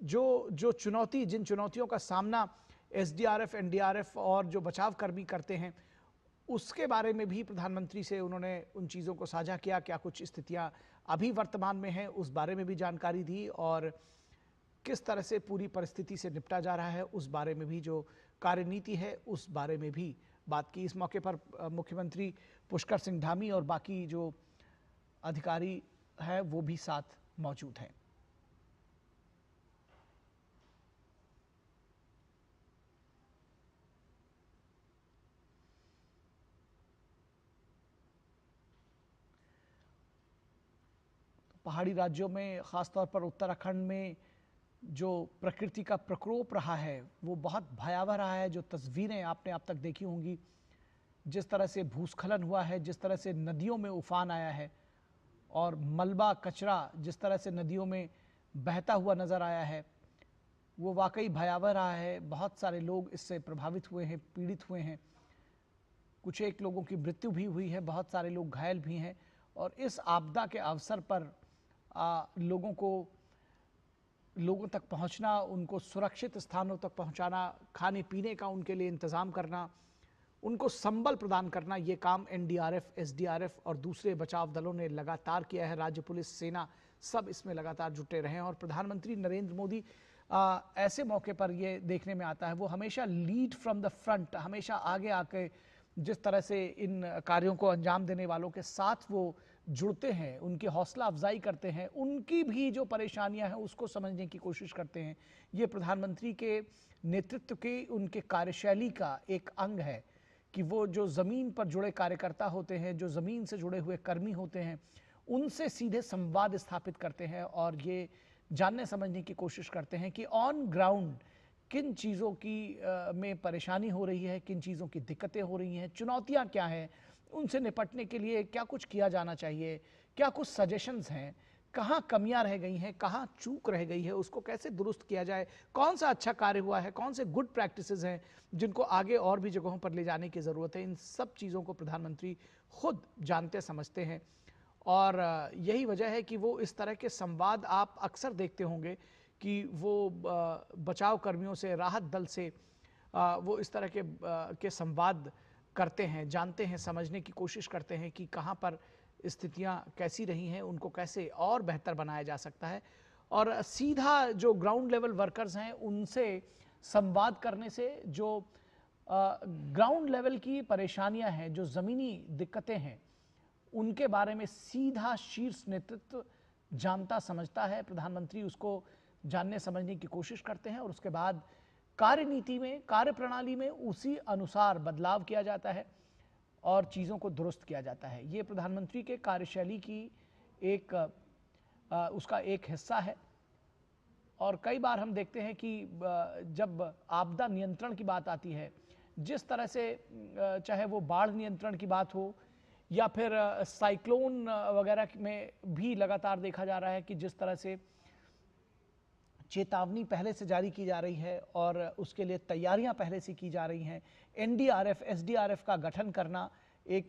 जो चुनौती, जिन चुनौतियों का सामना एसडीआरएफ, एनडीआरएफ और जो बचाव कर्मी करते हैं, उसके बारे में भी प्रधानमंत्री से उन्होंने उन चीज़ों को साझा किया। क्या कुछ स्थितियाँ अभी वर्तमान में हैं, उस बारे में भी जानकारी दी और किस तरह से पूरी परिस्थिति से निपटा जा रहा है, उस बारे में भी जो कार्यनीति है उस बारे में भी बात की। इस मौके पर मुख्यमंत्री पुष्कर सिंह धामी और बाकी जो अधिकारी हैं वो भी साथ मौजूद हैं। पहाड़ी राज्यों में, खासतौर पर उत्तराखंड में जो प्रकृति का प्रकोप रहा है वो बहुत भयावह रहा है। जो तस्वीरें आपने अब तक देखी होंगी, जिस तरह से भूस्खलन हुआ है, जिस तरह से नदियों में उफान आया है और मलबा कचरा जिस तरह से नदियों में बहता हुआ नज़र आया है, वो वाकई भयावह रहा है। बहुत सारे लोग इससे प्रभावित हुए हैं, पीड़ित हुए हैं, कुछ एक लोगों की मृत्यु भी हुई है, बहुत सारे लोग घायल भी हैं। और इस आपदा के अवसर पर लोगों तक पहुंचना, उनको सुरक्षित स्थानों तक पहुंचाना, खाने पीने का उनके लिए इंतज़ाम करना, उनको संबल प्रदान करना, ये काम एनडीआरएफ, एसडीआरएफ और दूसरे बचाव दलों ने लगातार किया है। राज्य पुलिस, सेना सब इसमें लगातार जुटे रहे हैं। और प्रधानमंत्री नरेंद्र मोदी ऐसे मौके पर ये देखने में आता है, वो हमेशा लीड फ्रॉम द फ्रंट, हमेशा आगे आके जिस तरह से इन कार्यों को अंजाम देने वालों के साथ वो जुड़ते हैं, उनकी हौसला अफजाई करते हैं, उनकी भी जो परेशानियां हैं उसको समझने की कोशिश करते हैं। ये प्रधानमंत्री के नेतृत्व की, उनके कार्यशैली का एक अंग है कि वो जो ज़मीन पर जुड़े कार्यकर्ता होते हैं, जो ज़मीन से जुड़े हुए कर्मी होते हैं, उनसे सीधे संवाद स्थापित करते हैं और ये जानने समझने की कोशिश करते हैं कि ऑन ग्राउंड किन चीज़ों की में परेशानी हो रही है, किन चीज़ों की दिक्कतें हो रही हैं, चुनौतियाँ क्या हैं, उनसे निपटने के लिए क्या कुछ किया जाना चाहिए, क्या कुछ सजेशंस हैं, कहाँ कमियां रह गई हैं, कहाँ चूक रह गई है, उसको कैसे दुरुस्त किया जाए, कौन सा अच्छा कार्य हुआ है, कौन से गुड प्रैक्टिसेस हैं जिनको आगे और भी जगहों पर ले जाने की ज़रूरत है। इन सब चीज़ों को प्रधानमंत्री खुद जानते समझते हैं और यही वजह है कि वो इस तरह के संवाद आप अक्सर देखते होंगे कि वो बचाव कर्मियों से, राहत दल से वो इस तरह के संवाद करते हैं, जानते हैं, समझने की कोशिश करते हैं कि कहाँ पर स्थितियाँ कैसी रही हैं, उनको कैसे और बेहतर बनाया जा सकता है। और सीधा जो ग्राउंड लेवल वर्कर्स हैं उनसे संवाद करने से जो ग्राउंड लेवल की परेशानियां हैं, जो ज़मीनी दिक्कतें हैं, उनके बारे में सीधा शीर्ष नेतृत्व जानता समझता है। प्रधानमंत्री उसको जानने समझने की कोशिश करते हैं और उसके बाद कार्यनीति में, कार्यप्रणाली में उसी अनुसार बदलाव किया जाता है और चीज़ों को दुरुस्त किया जाता है। ये प्रधानमंत्री के कार्यशैली की एक उसका एक हिस्सा है। और कई बार हम देखते हैं कि जब आपदा नियंत्रण की बात आती है, जिस तरह से चाहे वो बाढ़ नियंत्रण की बात हो या फिर साइक्लोन वगैरह में भी लगातार देखा जा रहा है कि जिस तरह से चेतावनी पहले से जारी की जा रही है और उसके लिए तैयारियां पहले से की जा रही हैं। एनडीआरएफ, एसडीआरएफ का गठन करना, एक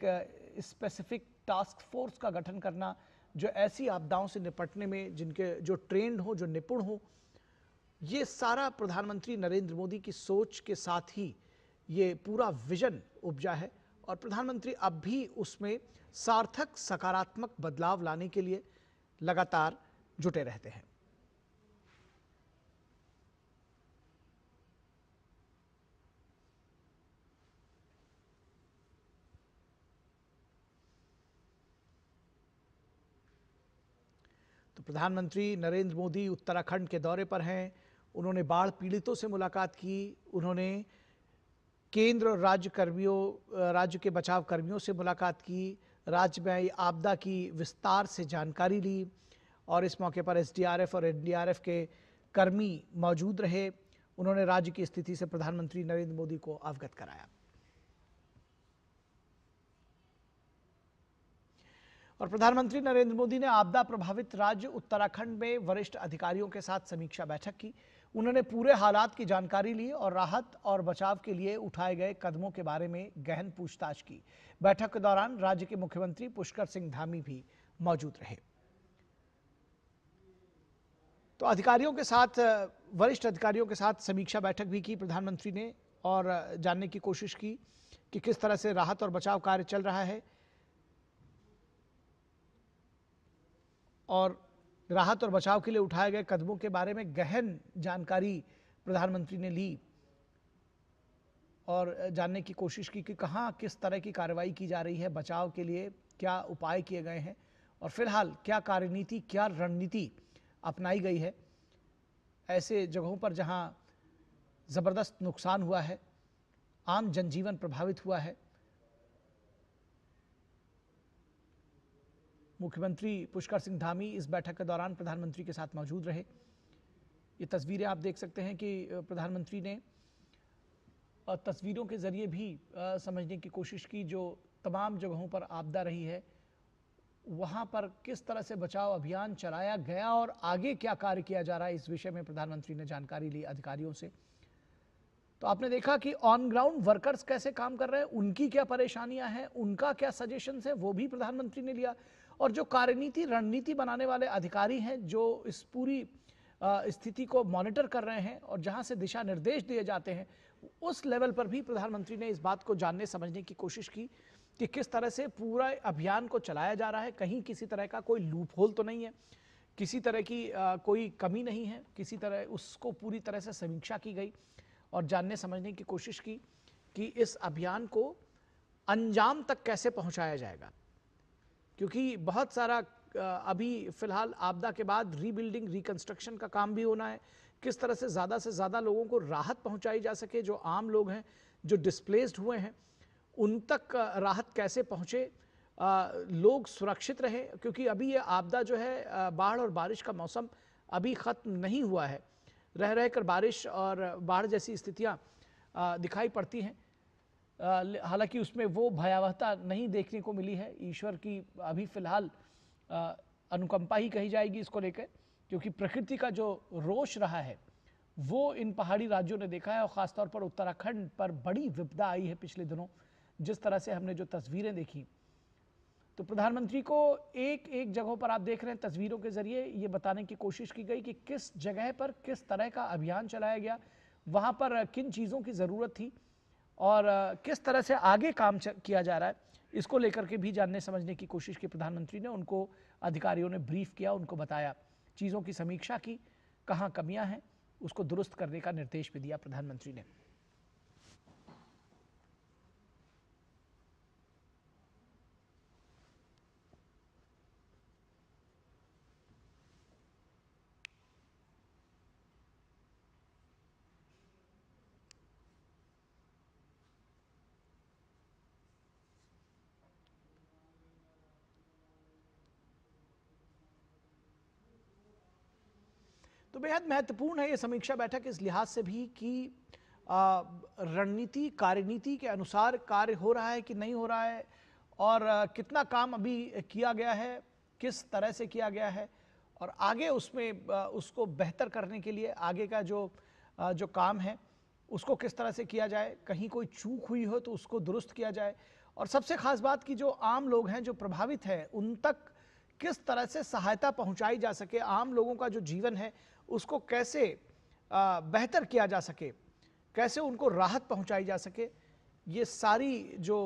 स्पेसिफिक टास्क फोर्स का गठन करना जो ऐसी आपदाओं से निपटने में जिनके जो ट्रेंड हो, जो निपुण हो, ये सारा प्रधानमंत्री नरेंद्र मोदी की सोच के साथ ही ये पूरा विजन उपजा है और प्रधानमंत्री अब भी उसमें सार्थक सकारात्मक बदलाव लाने के लिए लगातार जुटे रहते हैं। तो प्रधानमंत्री नरेंद्र मोदी उत्तराखंड के दौरे पर हैं। उन्होंने बाढ़ पीड़ितों से मुलाकात की, उन्होंने केंद्र और राज्य के बचाव कर्मियों से मुलाकात की, राज्य में आई आपदा की विस्तार से जानकारी ली और इस मौके पर एसडीआरएफ और एनडीआरएफ के कर्मी मौजूद रहे। उन्होंने राज्य की स्थिति से प्रधानमंत्री नरेंद्र मोदी को अवगत कराया। और प्रधानमंत्री नरेंद्र मोदी ने आपदा प्रभावित राज्य उत्तराखंड में वरिष्ठ अधिकारियों के साथ समीक्षा बैठक की। उन्होंने पूरे हालात की जानकारी ली और राहत और बचाव के लिए उठाए गए कदमों के बारे में गहन पूछताछ की। बैठक के दौरान राज्य के मुख्यमंत्री पुष्कर सिंह धामी भी मौजूद रहे। तो अधिकारियों के साथ, वरिष्ठ अधिकारियों के साथ समीक्षा बैठक भी की प्रधानमंत्री ने और जानने की कोशिश की कि किस तरह से राहत और बचाव कार्य चल रहा है और राहत और बचाव के लिए उठाए गए कदमों के बारे में गहन जानकारी प्रधानमंत्री ने ली और जानने की कोशिश की कि कहाँ किस तरह की कार्रवाई की जा रही है, बचाव के लिए क्या उपाय किए गए हैं और फिलहाल क्या कार्यनीति, क्या रणनीति अपनाई गई है ऐसे जगहों पर जहां ज़बरदस्त नुकसान हुआ है, आम जनजीवन प्रभावित हुआ है। मुख्यमंत्री पुष्कर सिंह धामी इस बैठक के दौरान प्रधानमंत्री के साथ मौजूद रहे। ये तस्वीरें आप देख सकते हैं कि प्रधानमंत्री ने तस्वीरों के जरिए भी समझने की कोशिश की जो तमाम जगहों पर आपदा रही है, वहाँ पर किस तरह से बचाव अभियान चलाया गया और आगे क्या कार्य किया जा रहा है, इस विषय में प्रधानमंत्री ने जानकारी ली अधिकारियों से। तो आपने देखा कि ऑन ग्राउंड वर्कर्स कैसे काम कर रहे हैं, उनकी क्या परेशानियां हैं, उनका क्या सजेशंस है, वो भी प्रधानमंत्री ने लिया। और जो कार्यनीति रणनीति बनाने वाले अधिकारी हैं जो इस पूरी स्थिति को मॉनिटर कर रहे हैं और जहां से दिशा निर्देश दिए जाते हैं, उस लेवल पर भी प्रधानमंत्री ने इस बात को जानने समझने की कोशिश की कि किस तरह से पूरा अभियान को चलाया जा रहा है। कहीं किसी तरह का कोई लूप होल तो नहीं है, किसी तरह की कोई कमी नहीं है, किसी तरह उसको पूरी तरह से समीक्षा की गई और जानने समझने की कोशिश की कि इस अभियान को अंजाम तक कैसे पहुंचाया जाएगा। क्योंकि बहुत सारा अभी फिलहाल आपदा के बाद रीबिल्डिंग, रिकंस्ट्रक्शन का काम भी होना है। किस तरह से ज़्यादा लोगों को राहत पहुंचाई जा सके, जो आम लोग हैं, जो डिस्प्लेस्ड हुए हैं, उन तक राहत कैसे पहुंचे, लोग सुरक्षित रहे। क्योंकि अभी ये आपदा जो है, बाढ़ और बारिश का मौसम अभी ख़त्म नहीं हुआ है। रह कर बारिश और बाढ़ जैसी स्थितियाँ दिखाई पड़ती हैं। हालांकि उसमें वो भयावहता नहीं देखने को मिली है। ईश्वर की अभी फिलहाल अनुकंपा ही कही जाएगी इसको लेकर, क्योंकि प्रकृति का जो रोष रहा है वो इन पहाड़ी राज्यों ने देखा है और ख़ासतौर पर उत्तराखंड पर बड़ी विपदा आई है पिछले दिनों। जिस तरह से हमने जो तस्वीरें देखी, तो प्रधानमंत्री को एक एक जगहों पर आप देख रहे हैं तस्वीरों के जरिए ये बताने की कोशिश की गई कि किस जगह पर किस तरह का अभियान चलाया गया, वहाँ पर किन चीज़ों की ज़रूरत थी और किस तरह से आगे काम किया जा रहा है, इसको लेकर के भी जानने समझने की कोशिश की प्रधानमंत्री ने। उनको अधिकारियों ने ब्रीफ किया, उनको बताया, चीज़ों की समीक्षा की, कहाँ कमियां हैं उसको दुरुस्त करने का निर्देश भी दिया प्रधानमंत्री ने। तो बेहद महत्वपूर्ण है ये समीक्षा बैठक इस लिहाज से भी कि रणनीति कार्यनीति के अनुसार कार्य हो रहा है कि नहीं हो रहा है, और कितना काम अभी किया गया है, किस तरह से किया गया है, और आगे उसमें उसको बेहतर करने के लिए आगे का जो काम है उसको किस तरह से किया जाए, कहीं कोई चूक हुई हो तो उसको दुरुस्त किया जाए, और सबसे खास बात कि जो आम लोग हैं जो प्रभावित हैं उन तक किस तरह से सहायता पहुंचाई जा सके, आम लोगों का जो जीवन है उसको कैसे बेहतर किया जा सके, कैसे उनको राहत पहुंचाई जा सके, ये सारी जो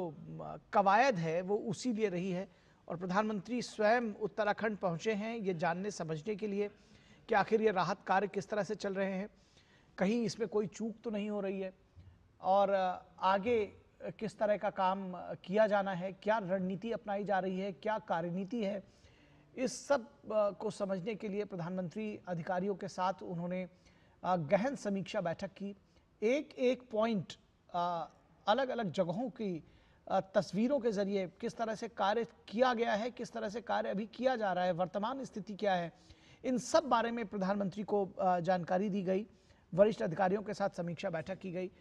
कवायद है वो उसी लिए रही है। और प्रधानमंत्री स्वयं उत्तराखंड पहुंचे हैं ये जानने समझने के लिए कि आखिर ये राहत कार्य किस तरह से चल रहे हैं, कहीं इसमें कोई चूक तो नहीं हो रही है, और आगे किस तरह का काम किया जाना है, क्या रणनीति अपनाई जा रही है, क्या कार्यनीति है, इस सब को समझने के लिए प्रधानमंत्री अधिकारियों के साथ उन्होंने गहन समीक्षा बैठक की। एक एक पॉइंट अलग अलग जगहों की तस्वीरों के जरिए किस तरह से कार्य किया गया है, किस तरह से कार्य अभी किया जा रहा है, वर्तमान स्थिति क्या है, इन सब बारे में प्रधानमंत्री को जानकारी दी गई, वरिष्ठ अधिकारियों के साथ समीक्षा बैठक की गई।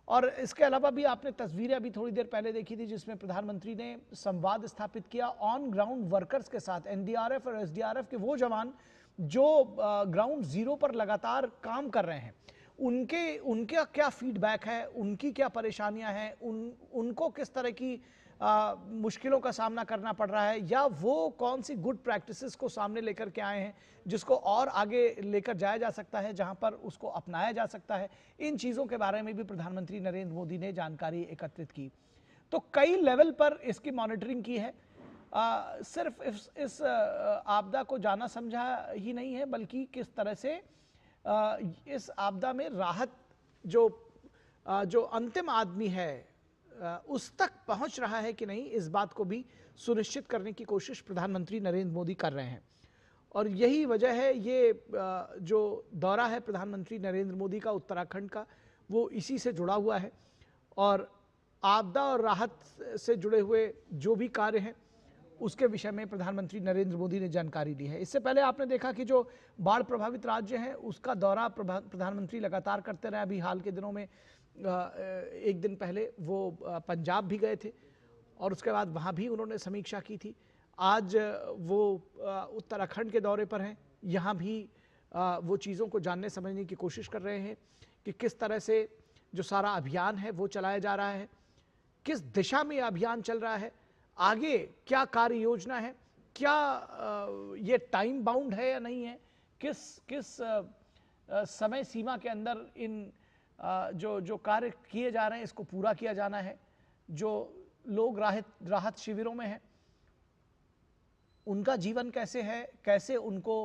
और इसके अलावा भी आपने तस्वीरें अभी थोड़ी देर पहले देखी थी जिसमें प्रधानमंत्री ने संवाद स्थापित किया ऑन ग्राउंड वर्कर्स के साथ, एनडीआरएफ और एसडीआरएफ के वो जवान जो ग्राउंड जीरो पर लगातार काम कर रहे हैं, उनका क्या फीडबैक है, उनकी क्या परेशानियां हैं, उनको किस तरह की मुश्किलों का सामना करना पड़ रहा है, या वो कौन सी गुड प्रैक्टिसेस को सामने लेकर के आए हैं जिसको और आगे लेकर जाया जा सकता है, जहां पर उसको अपनाया जा सकता है। इन चीज़ों के बारे में भी प्रधानमंत्री नरेंद्र मोदी ने जानकारी एकत्रित की। तो कई लेवल पर इसकी मॉनिटरिंग की है, सिर्फ इस आपदा को जाना समझा ही नहीं है, बल्कि किस तरह से इस आपदा में राहत जो अंतिम आदमी है उस तक पहुंच रहा है कि नहीं, इस बात को भी सुनिश्चित करने की कोशिश प्रधानमंत्री नरेंद्र मोदी कर रहे हैं। और यही वजह है ये जो दौरा है प्रधानमंत्री नरेंद्र मोदी का उत्तराखंड का, वो इसी से जुड़ा हुआ है, और आपदा और राहत से जुड़े हुए जो भी कार्य हैं उसके विषय में प्रधानमंत्री नरेंद्र मोदी ने जानकारी दी है। इससे पहले आपने देखा कि जो बाढ़ प्रभावित राज्य हैं उसका दौरा प्रधानमंत्री लगातार करते रहे। अभी हाल के दिनों में एक दिन पहले वो पंजाब भी गए थे और उसके बाद वहाँ भी उन्होंने समीक्षा की थी। आज वो उत्तराखंड के दौरे पर हैं, यहाँ भी वो चीज़ों को जानने समझने की कोशिश कर रहे हैं कि किस तरह से जो सारा अभियान है वो चलाया जा रहा है, किस दिशा में अभियान चल रहा है, आगे क्या कार्य योजना है, क्या ये टाइम बाउंड है या नहीं है, किस समय सीमा के अंदर इन जो कार्य किए जा रहे हैं इसको पूरा किया जाना है। जो लोग राहत शिविरों में हैं उनका जीवन कैसे है, कैसे उनको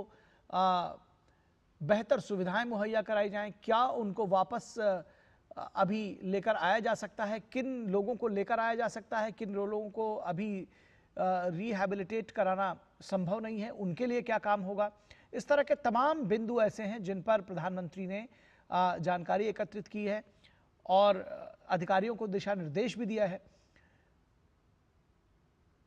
बेहतर सुविधाएं मुहैया कराई जाएं, क्या उनको वापस अभी लेकर आया जा सकता है, किन लोगों को लेकर आया जा सकता है, किन लोगों को अभी रिहैबिलिटेट कराना संभव नहीं है, उनके लिए क्या काम होगा। इस तरह के तमाम बिंदु ऐसे हैं जिन पर प्रधानमंत्री ने जानकारी एकत्रित की है और अधिकारियों को दिशा निर्देश भी दिया है।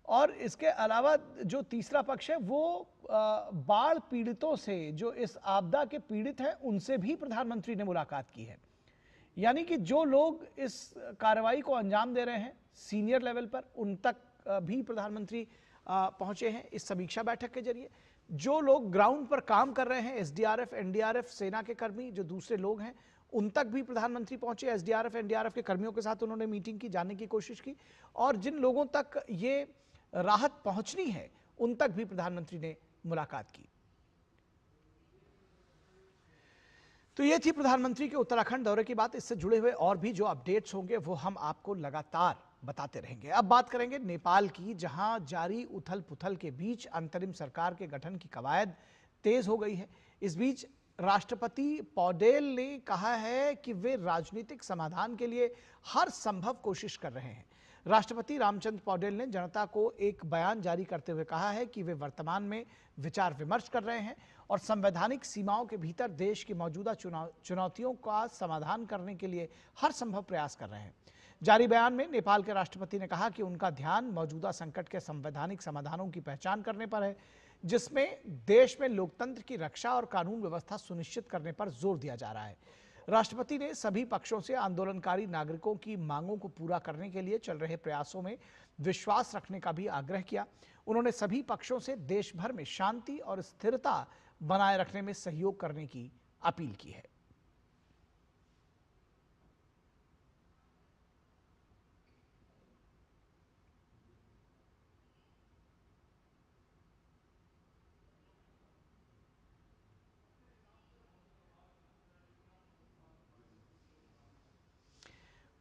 और इसके अलावा जो तीसरा पक्ष है वो बाढ़ पीड़ितों से, जो इस आपदा के पीड़ित हैं, उनसे भी प्रधानमंत्री ने मुलाकात की है। यानी कि जो लोग इस कार्रवाई को अंजाम दे रहे हैं सीनियर लेवल पर, उन तक भी प्रधानमंत्री पहुंचे हैं इस समीक्षा बैठक के जरिए। जो लोग ग्राउंड पर काम कर रहे हैं, एसडीआरएफ, एनडीआरएफ, सेना के कर्मी, जो दूसरे लोग हैं, उन तक भी प्रधानमंत्री पहुंचे। एसडीआरएफ, एनडीआरएफ के कर्मियों के साथ उन्होंने मीटिंग की, जानने की कोशिश की, और जिन लोगों तक ये राहत पहुंचनी है उन तक भी प्रधानमंत्री ने मुलाकात की। तो ये थी प्रधानमंत्री के उत्तराखंड दौरे की बात। इससे जुड़े हुए और भी जो अपडेट्स होंगे वो हम आपको लगातार बताते रहेंगे। अब बात करेंगे नेपाल की, जहां जारी उथल पुथल के बीच अंतरिम सरकार के गठन की कवायद तेज हो गई है। इस बीच राष्ट्रपति पौडेल ने कहा है कि वे राजनीतिक समाधान के लिए हर संभव कोशिश कर रहे हैं। राष्ट्रपति रामचंद्र पौडेल ने जनता को एक बयान जारी करते हुए कहा है कि वे वर्तमान में विचार विमर्श कर रहे हैं और संवैधानिक सीमाओं के भीतर देश की मौजूदा चुनौतियों का समाधान करने के लिए हर संभव प्रयास कर रहे हैं। जारी बयान में नेपाल के राष्ट्रपति ने कहा कि उनका ध्यान मौजूदा संकट के संवैधानिक समाधानों की पहचान करने पर है, जिसमें देश में लोकतंत्र की रक्षा और कानून व्यवस्था सुनिश्चित करने पर जोर दिया जा रहा है। राष्ट्रपति ने सभी पक्षों से आंदोलनकारी नागरिकों की मांगों को पूरा करने के लिए चल रहे प्रयासों में विश्वास रखने का भी आग्रह किया। उन्होंने सभी पक्षों से देश भर में शांति और स्थिरता बनाए रखने में सहयोग करने की अपील की है।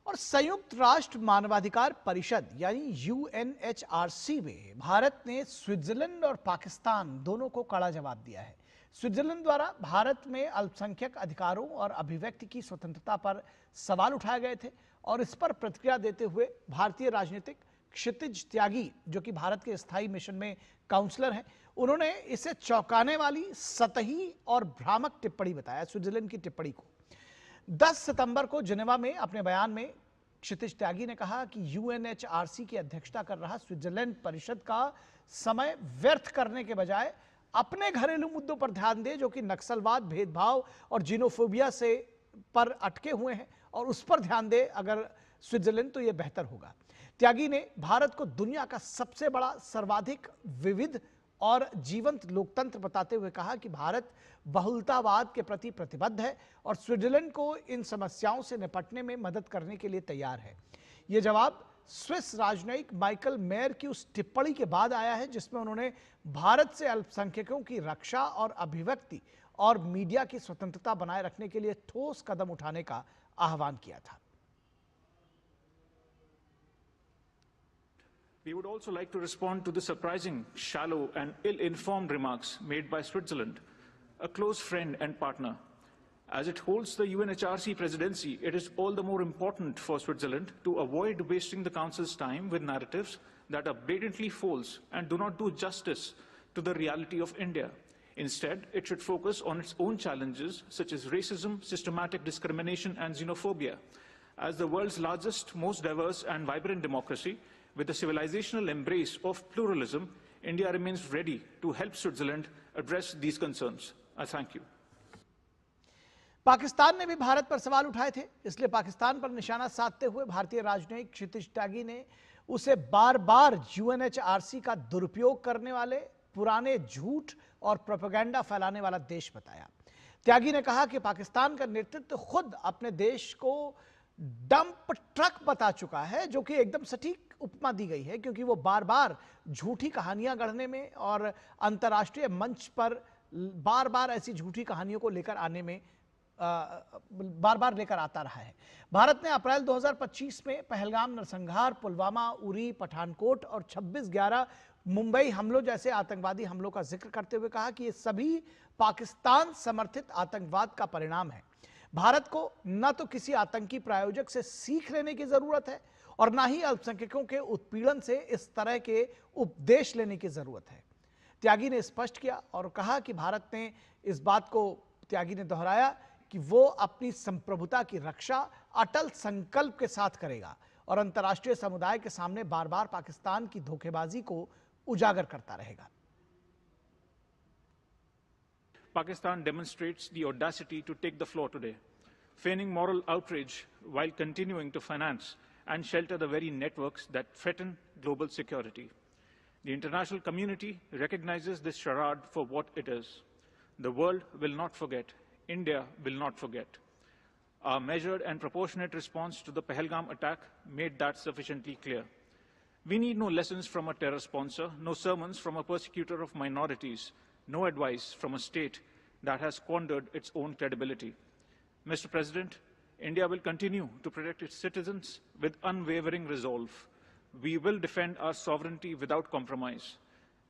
और संयुक्त राष्ट्र मानवाधिकार परिषद यानी यूएनएचआरसी में भारत ने स्विट्जरलैंड और पाकिस्तान दोनों को कड़ा जवाब दिया है। स्विट्जरलैंड द्वारा भारत में अल्पसंख्यक अधिकारों और अभिव्यक्ति की स्वतंत्रता पर सवाल उठाए गए थे और इस पर प्रतिक्रिया देते हुए भारतीय राजनीतिक क्षितिज त्यागी, जो कि भारत के स्थायी मिशन में काउंसलर हैं, उन्होंने इसे चौंकाने वाली, सतही और भ्रामक टिप्पणी बताया। स्विट्जरलैंड की टिप्पणी को 10 सितंबर को जिनेवा में अपने बयान में क्षितिज त्यागी ने कहा कि यूएनएचआरसी की अध्यक्षता कर रहा स्विट्जरलैंड परिषद का समय व्यर्थ करने के बजाय अपने घरेलू मुद्दों पर ध्यान दे, जो कि नक्सलवाद, भेदभाव और जीनोफोबिया से पर अटके हुए हैं, और उस पर ध्यान दे अगर स्विट्जरलैंड, तो यह बेहतर होगा। त्यागी ने भारत को दुनिया का सबसे बड़ा, सर्वाधिक विविध और जीवंत लोकतंत्र बताते हुए कहा कि भारत बहुलतावाद के प्रति प्रतिबद्ध है और स्विट्जरलैंड को इन समस्याओं से निपटने में मदद करने के लिए तैयार है। यह जवाब स्विस राजनयिक माइकल मेयर की उस टिप्पणी के बाद आया है जिसमें उन्होंने भारत से अल्पसंख्यकों की रक्षा और अभिव्यक्ति और मीडिया की स्वतंत्रता बनाए रखने के लिए ठोस कदम उठाने का आह्वान किया था। We would also like to respond to the surprising, shallow and ill-informed remarks made by Switzerland, a close friend and partner. As it holds the UNHRC presidency, it is all the more important for Switzerland to avoid wasting the Council's time with narratives that are blatantly false and do not do justice to the reality of India. Instead, it should focus on its own challenges, such as racism, systematic discrimination and xenophobia. As the world's largest, most diverse and vibrant democracy, with the civilizational embrace of pluralism, India remains ready to help Switzerland address these concerns. I thank you. Pakistan ने भी भारत पर सवाल उठाए थे, इसलिए पाकिस्तान पर निशाना साधते हुए भारतीय राजनयिक क्षितिज त्यागी ने उसे बार बार यूएनएचआरसी का दुरुपयोग करने वाले, पुराने झूठ और प्रोपेगेंडा फैलाने वाला देश बताया। त्यागी ने कहा कि पाकिस्तान का नेतृत्व खुद अपने देश को डंप ट्रक बता चुका है, जो कि एकदम सटीक उपमा दी गई है, क्योंकि वो बार बार झूठी कहानियां गढ़ने में और अंतर्राष्ट्रीय मंच पर बार बार ऐसी झूठी कहानियों को लेकर आने में बार बार लेकर आता रहा है। भारत ने अप्रैल 2025 में पहलगाम नरसंहार, पुलवामा, उरी, पठानकोट और 26/11 मुंबई हमलों जैसे आतंकवादी हमलों का जिक्र करते हुए कहा कि ये सभी पाकिस्तान समर्थित आतंकवाद का परिणाम है। भारत को न तो किसी आतंकी प्रायोजक से सीख लेने की जरूरत है और न ही अल्पसंख्यकों के उत्पीड़न से इस तरह के उपदेश लेने की जरूरत है, त्यागी ने स्पष्ट किया। और कहा कि भारत ने इस बात को, त्यागी ने दोहराया कि वो अपनी संप्रभुता की रक्षा अटल संकल्प के साथ करेगा और अंतर्राष्ट्रीय समुदाय के सामने बार बार पाकिस्तान की धोखेबाजी को उजागर करता रहेगा। Pakistan demonstrates the audacity to take the floor today, feigning moral outrage while continuing to finance and shelter the very networks that threaten global security. The international community recognizes this charade for what it is. The world will not forget. India will not forget. Our measured and proportionate response to the Pahalgam attack made that sufficiently clear. We need no lessons from a terror sponsor, no sermons from a persecutor of minorities, no advice from a state that has squandered its own credibility. Mr. President, India will continue to protect its citizens with unwavering resolve. We will defend our sovereignty without compromise,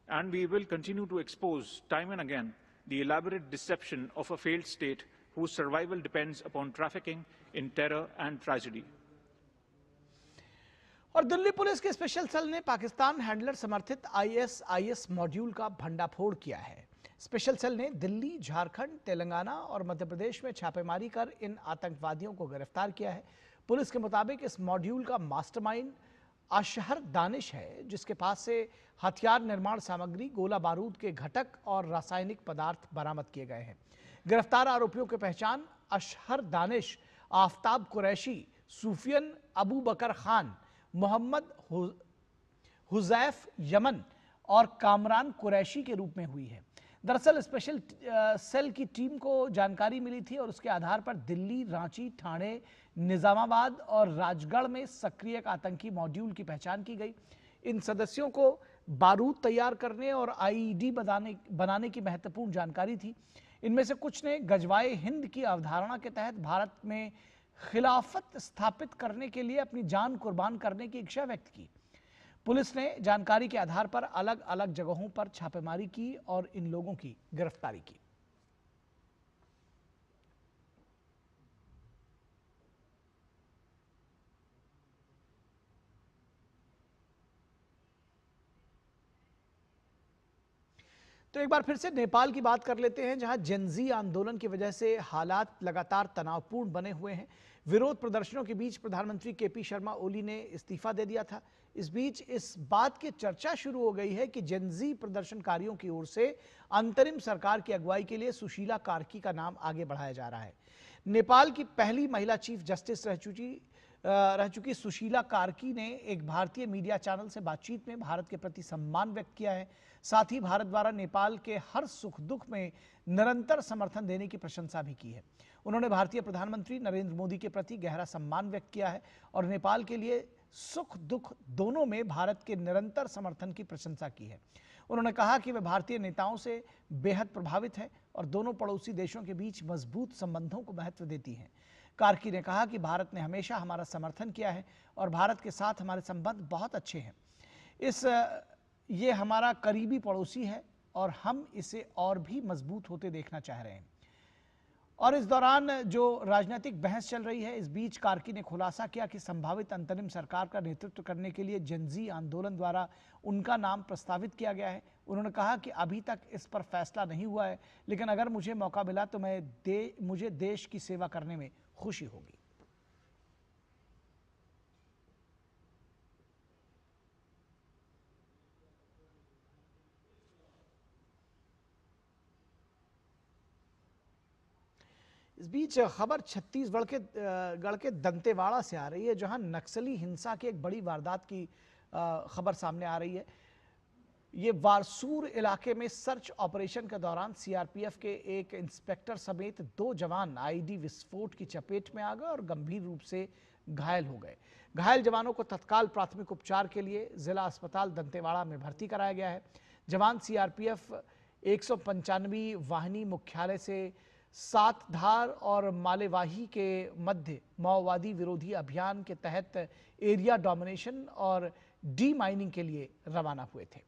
and we will continue to expose time and again the elaborate deception of a failed state whose survival depends upon trafficking in terror and tragedy. और Delhi police के special cell ने Pakistan handler समर्थित ISIS module का भंडाफोड़ किया है। Special cell ने दिल्ली, झारखंड, तेलंगाना और मध्य प्रदेश में छापेमारी कर इन आतंकवादियों को गिरफ्तार किया है। पुलिस के मुताबिक इस मॉड्यूल का मास्टरमाइंड अशहर दानिश है, जिसके पास से हथियार निर्माण सामग्री, गोला बारूद के घटक और रासायनिक पदार्थ बरामद किए गए हैं। गिरफ्तार आरोपियों की पहचान अशहर दानिश, आफ्ताब कुरैशी, सूफियन अबू बकर खान, मोहम्मद हुजैफ यमन और कामरान कुरैशी के रूप में हुई है। दरअसल स्पेशल सेल की टीम को जानकारी मिली थी और उसके आधार पर दिल्ली, रांची, ठाणे, निजामाबाद और राजगढ़ में सक्रिय आतंकी मॉड्यूल की पहचान की गई। इन सदस्यों को बारूद तैयार करने और IED बनाने की महत्वपूर्ण जानकारी थी। इनमें से कुछ ने गजवाए हिंद की अवधारणा के तहत भारत में खिलाफत स्थापित करने के लिए अपनी जान कुर्बान करने की इच्छा व्यक्त की। पुलिस ने जानकारी के आधार पर अलग अलग जगहों पर छापेमारी की और इन लोगों की गिरफ्तारी की। तो एक बार फिर से नेपाल की बात कर लेते हैं, जहां जेनजी आंदोलन की वजह से हालात लगातार तनावपूर्ण बने हुए हैं। विरोध प्रदर्शनों के बीच प्रधानमंत्री KP शर्मा ओली ने इस्तीफा दे दिया था। इस बीच इस बात की चर्चा शुरू हो गई है कि जेनजी प्रदर्शनकारियों की ओर से अंतरिम सरकार की अगुवाई के लिए सुशीला कार्की का नाम आगे बढ़ाया जा रहा है। नेपाल की पहली महिला चीफ जस्टिस रह चुकी सुशीला कार्की ने एक भारतीय मीडिया चैनल से बातचीत में भारत के प्रति सम्मान व्यक्त किया है। साथ ही भारत द्वारा नेपाल के हर सुख दुख में निरंतर समर्थन देने की प्रशंसा भी की है। उन्होंने भारतीय प्रधानमंत्री नरेंद्र मोदी के प्रति गहरा सम्मान व्यक्त किया है और नेपाल के लिए सुख दुख दोनों में भारत के निरंतर समर्थन की प्रशंसा की है। उन्होंने कहा कि वे भारतीय नेताओं से बेहद प्रभावित है और दोनों पड़ोसी देशों के बीच मजबूत संबंधों को महत्व देती हैं। कार्की ने कहा कि भारत ने हमेशा हमारा समर्थन किया है और भारत के साथ हमारे संबंध बहुत अच्छे हैं। ये हमारा करीबी पड़ोसी है और हम इसे और भी मजबूत होते देखना चाह रहे हैं। और इस दौरान जो राजनीतिक बहस चल रही है, इस बीच कार्की ने खुलासा किया कि संभावित अंतरिम सरकार का नेतृत्व करने के लिए जेनजी आंदोलन द्वारा उनका नाम प्रस्तावित किया गया है। उन्होंने कहा कि अभी तक इस पर फैसला नहीं हुआ है, लेकिन अगर मुझे मौका मिला तो मुझे देश की सेवा करने में खुशी होगी। इस बीच खबर छत्तीसगढ़ के दंतेवाड़ा से आ रही है, जहां नक्सली हिंसा की एक बड़ी वारदात की खबर सामने आ रही है। ये वारसूर इलाके में सर्च ऑपरेशन के दौरान CRPF के एक इंस्पेक्टर समेत 2 जवान IED विस्फोट की चपेट में आ गए और गंभीर रूप से घायल हो गए। घायल जवानों को तत्काल प्राथमिक उपचार के लिए जिला अस्पताल दंतेवाड़ा में भर्ती कराया गया है। जवान CRPF 195वीं वाहिनी मुख्यालय से सातधार और मालेवाही के मध्य माओवादी विरोधी अभियान के तहत एरिया डोमिनेशन और डी माइनिंग के लिए रवाना हुए थे।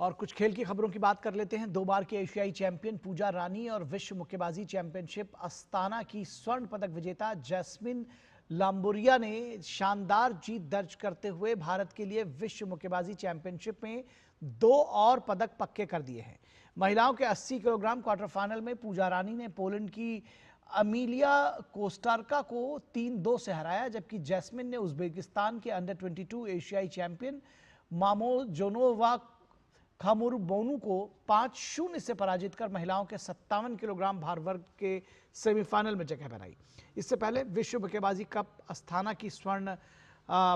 और कुछ खेल की खबरों की बात कर लेते हैं। 2 बार की एशियाई चैंपियन पूजा रानी और विश्व मुक्केबाजी चैंपियनशिप अस्ताना की स्वर्ण पदक विजेता जैस्मिन लांबोरिया ने शानदार जीत दर्ज करते हुए भारत के लिए विश्व मुक्केबाजी चैंपियनशिप में 2 और पदक पक्के कर दिए हैं। महिलाओं के 80 किलोग्राम क्वार्टर फाइनल में पूजा रानी ने पोलैंड की अमीलिया कोस्टारका को 3-2 से हराया, जबकि जैस्मिन ने उज्बेकिस्तान के अंडर 22 एशियाई चैंपियन मामोजोनोवा खामुरबोनू को 5-0 से पराजित कर महिलाओं के 57 किलोग्राम भार वर्ग के सेमीफाइनल में जगह बनाई। इससे पहले विश्व मुक्केबाजी कप अस्थाना की स्वर्ण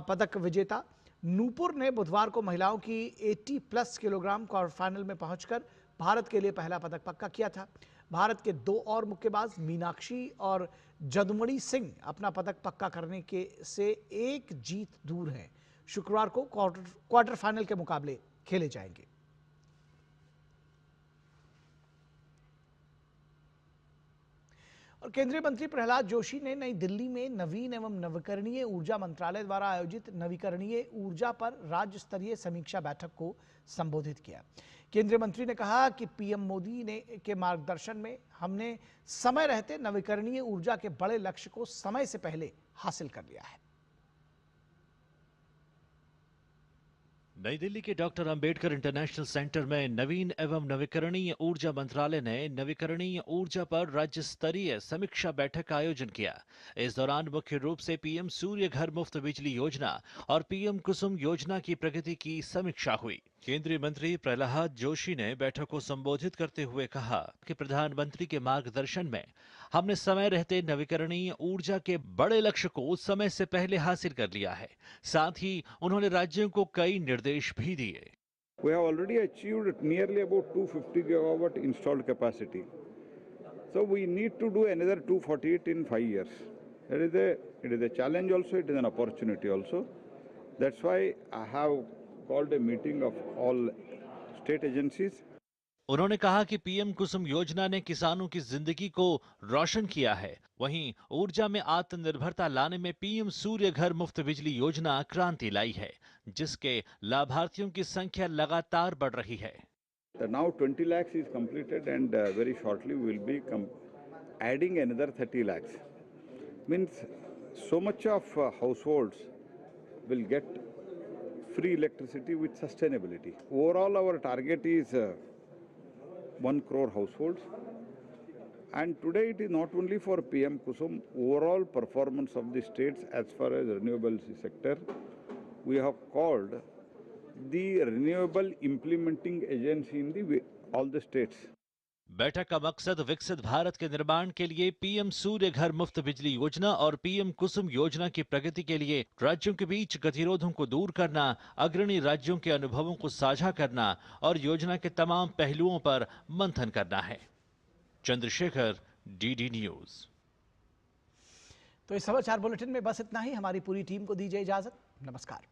पदक विजेता नूपुर ने बुधवार को महिलाओं की 80+ किलोग्राम क्वार्टर फाइनल में पहुंचकर भारत के लिए पहला पदक पक्का किया था। भारत के 2 और मुक्केबाज मीनाक्षी और जदुमणि सिंह अपना पदक पक्का करने के से 1 जीत दूर हैं। शुक्रवार को क्वार्टर फाइनल के मुकाबले खेले जाएंगे। और केंद्रीय मंत्री प्रहलाद जोशी ने नई दिल्ली में नवीन एवं नवीकरणीय ऊर्जा मंत्रालय द्वारा आयोजित नवीकरणीय ऊर्जा पर राज्य स्तरीय समीक्षा बैठक को संबोधित किया। केंद्रीय मंत्री ने कहा कि पीएम मोदी के मार्गदर्शन में हमने समय रहते नवीकरणीय ऊर्जा के बड़े लक्ष्य को समय से पहले हासिल कर लिया है। नई दिल्ली के डॉक्टर अंबेडकर इंटरनेशनल सेंटर में नवीन एवं नवीकरणीय ऊर्जा मंत्रालय ने नवीकरणीय ऊर्जा पर राज्य स्तरीय समीक्षा बैठक का आयोजन किया। इस दौरान मुख्य रूप से पीएम सूर्य घर मुफ्त बिजली योजना और पीएम कुसुम योजना की प्रगति की समीक्षा हुई। केंद्रीय मंत्री प्रहलाद जोशी ने बैठक को संबोधित करते हुए कहा कि प्रधानमंत्री के मार्गदर्शन में हमने समय रहते नवीकरणीय ऊर्जा के बड़े लक्ष्य को समय से पहले हासिल कर लिया है। साथ ही उन्होंने राज्यों को कई निर्देश भी दिए। We have already achieved nearly about 250 gigawatt installed capacity. So we need to do another 248 in 5 years. It is a challenge also, it is an opportunity also. That's why I have called a meeting of all state agencies. उन्होंने कहा कि PM कुसुम योजना ने किसानों की जिंदगी को रोशन किया है। वहीं ऊर्जा में आत्मनिर्भरता लाने में पीएम सूर्य घर मुफ्त बिजली योजना क्रांति लाई है, जिसके लाभार्थियों की संख्या लगातार बढ़ रही है। Now 20 lakhs is completed and very shortly we will be adding another 30 lakhs. Means so much of households will get free electricity with sustainability. Overall our target is 1 crore households, and today it is not only for PM Kusum, overall performance of the states as far as renewables sector, we have called the renewable implementing agency in all the states. बैठक का मकसद विकसित भारत के निर्माण के लिए PM सूर्य घर मुफ्त बिजली योजना और पीएम कुसुम योजना की प्रगति के लिए राज्यों के बीच गतिरोधों को दूर करना, अग्रणी राज्यों के अनुभवों को साझा करना और योजना के तमाम पहलुओं पर मंथन करना है। Chandrashekhar, DD news. तो इस समाचार बुलेटिन में बस इतना ही। हमारी पूरी टीम को दीजिए इजाजत। नमस्कार।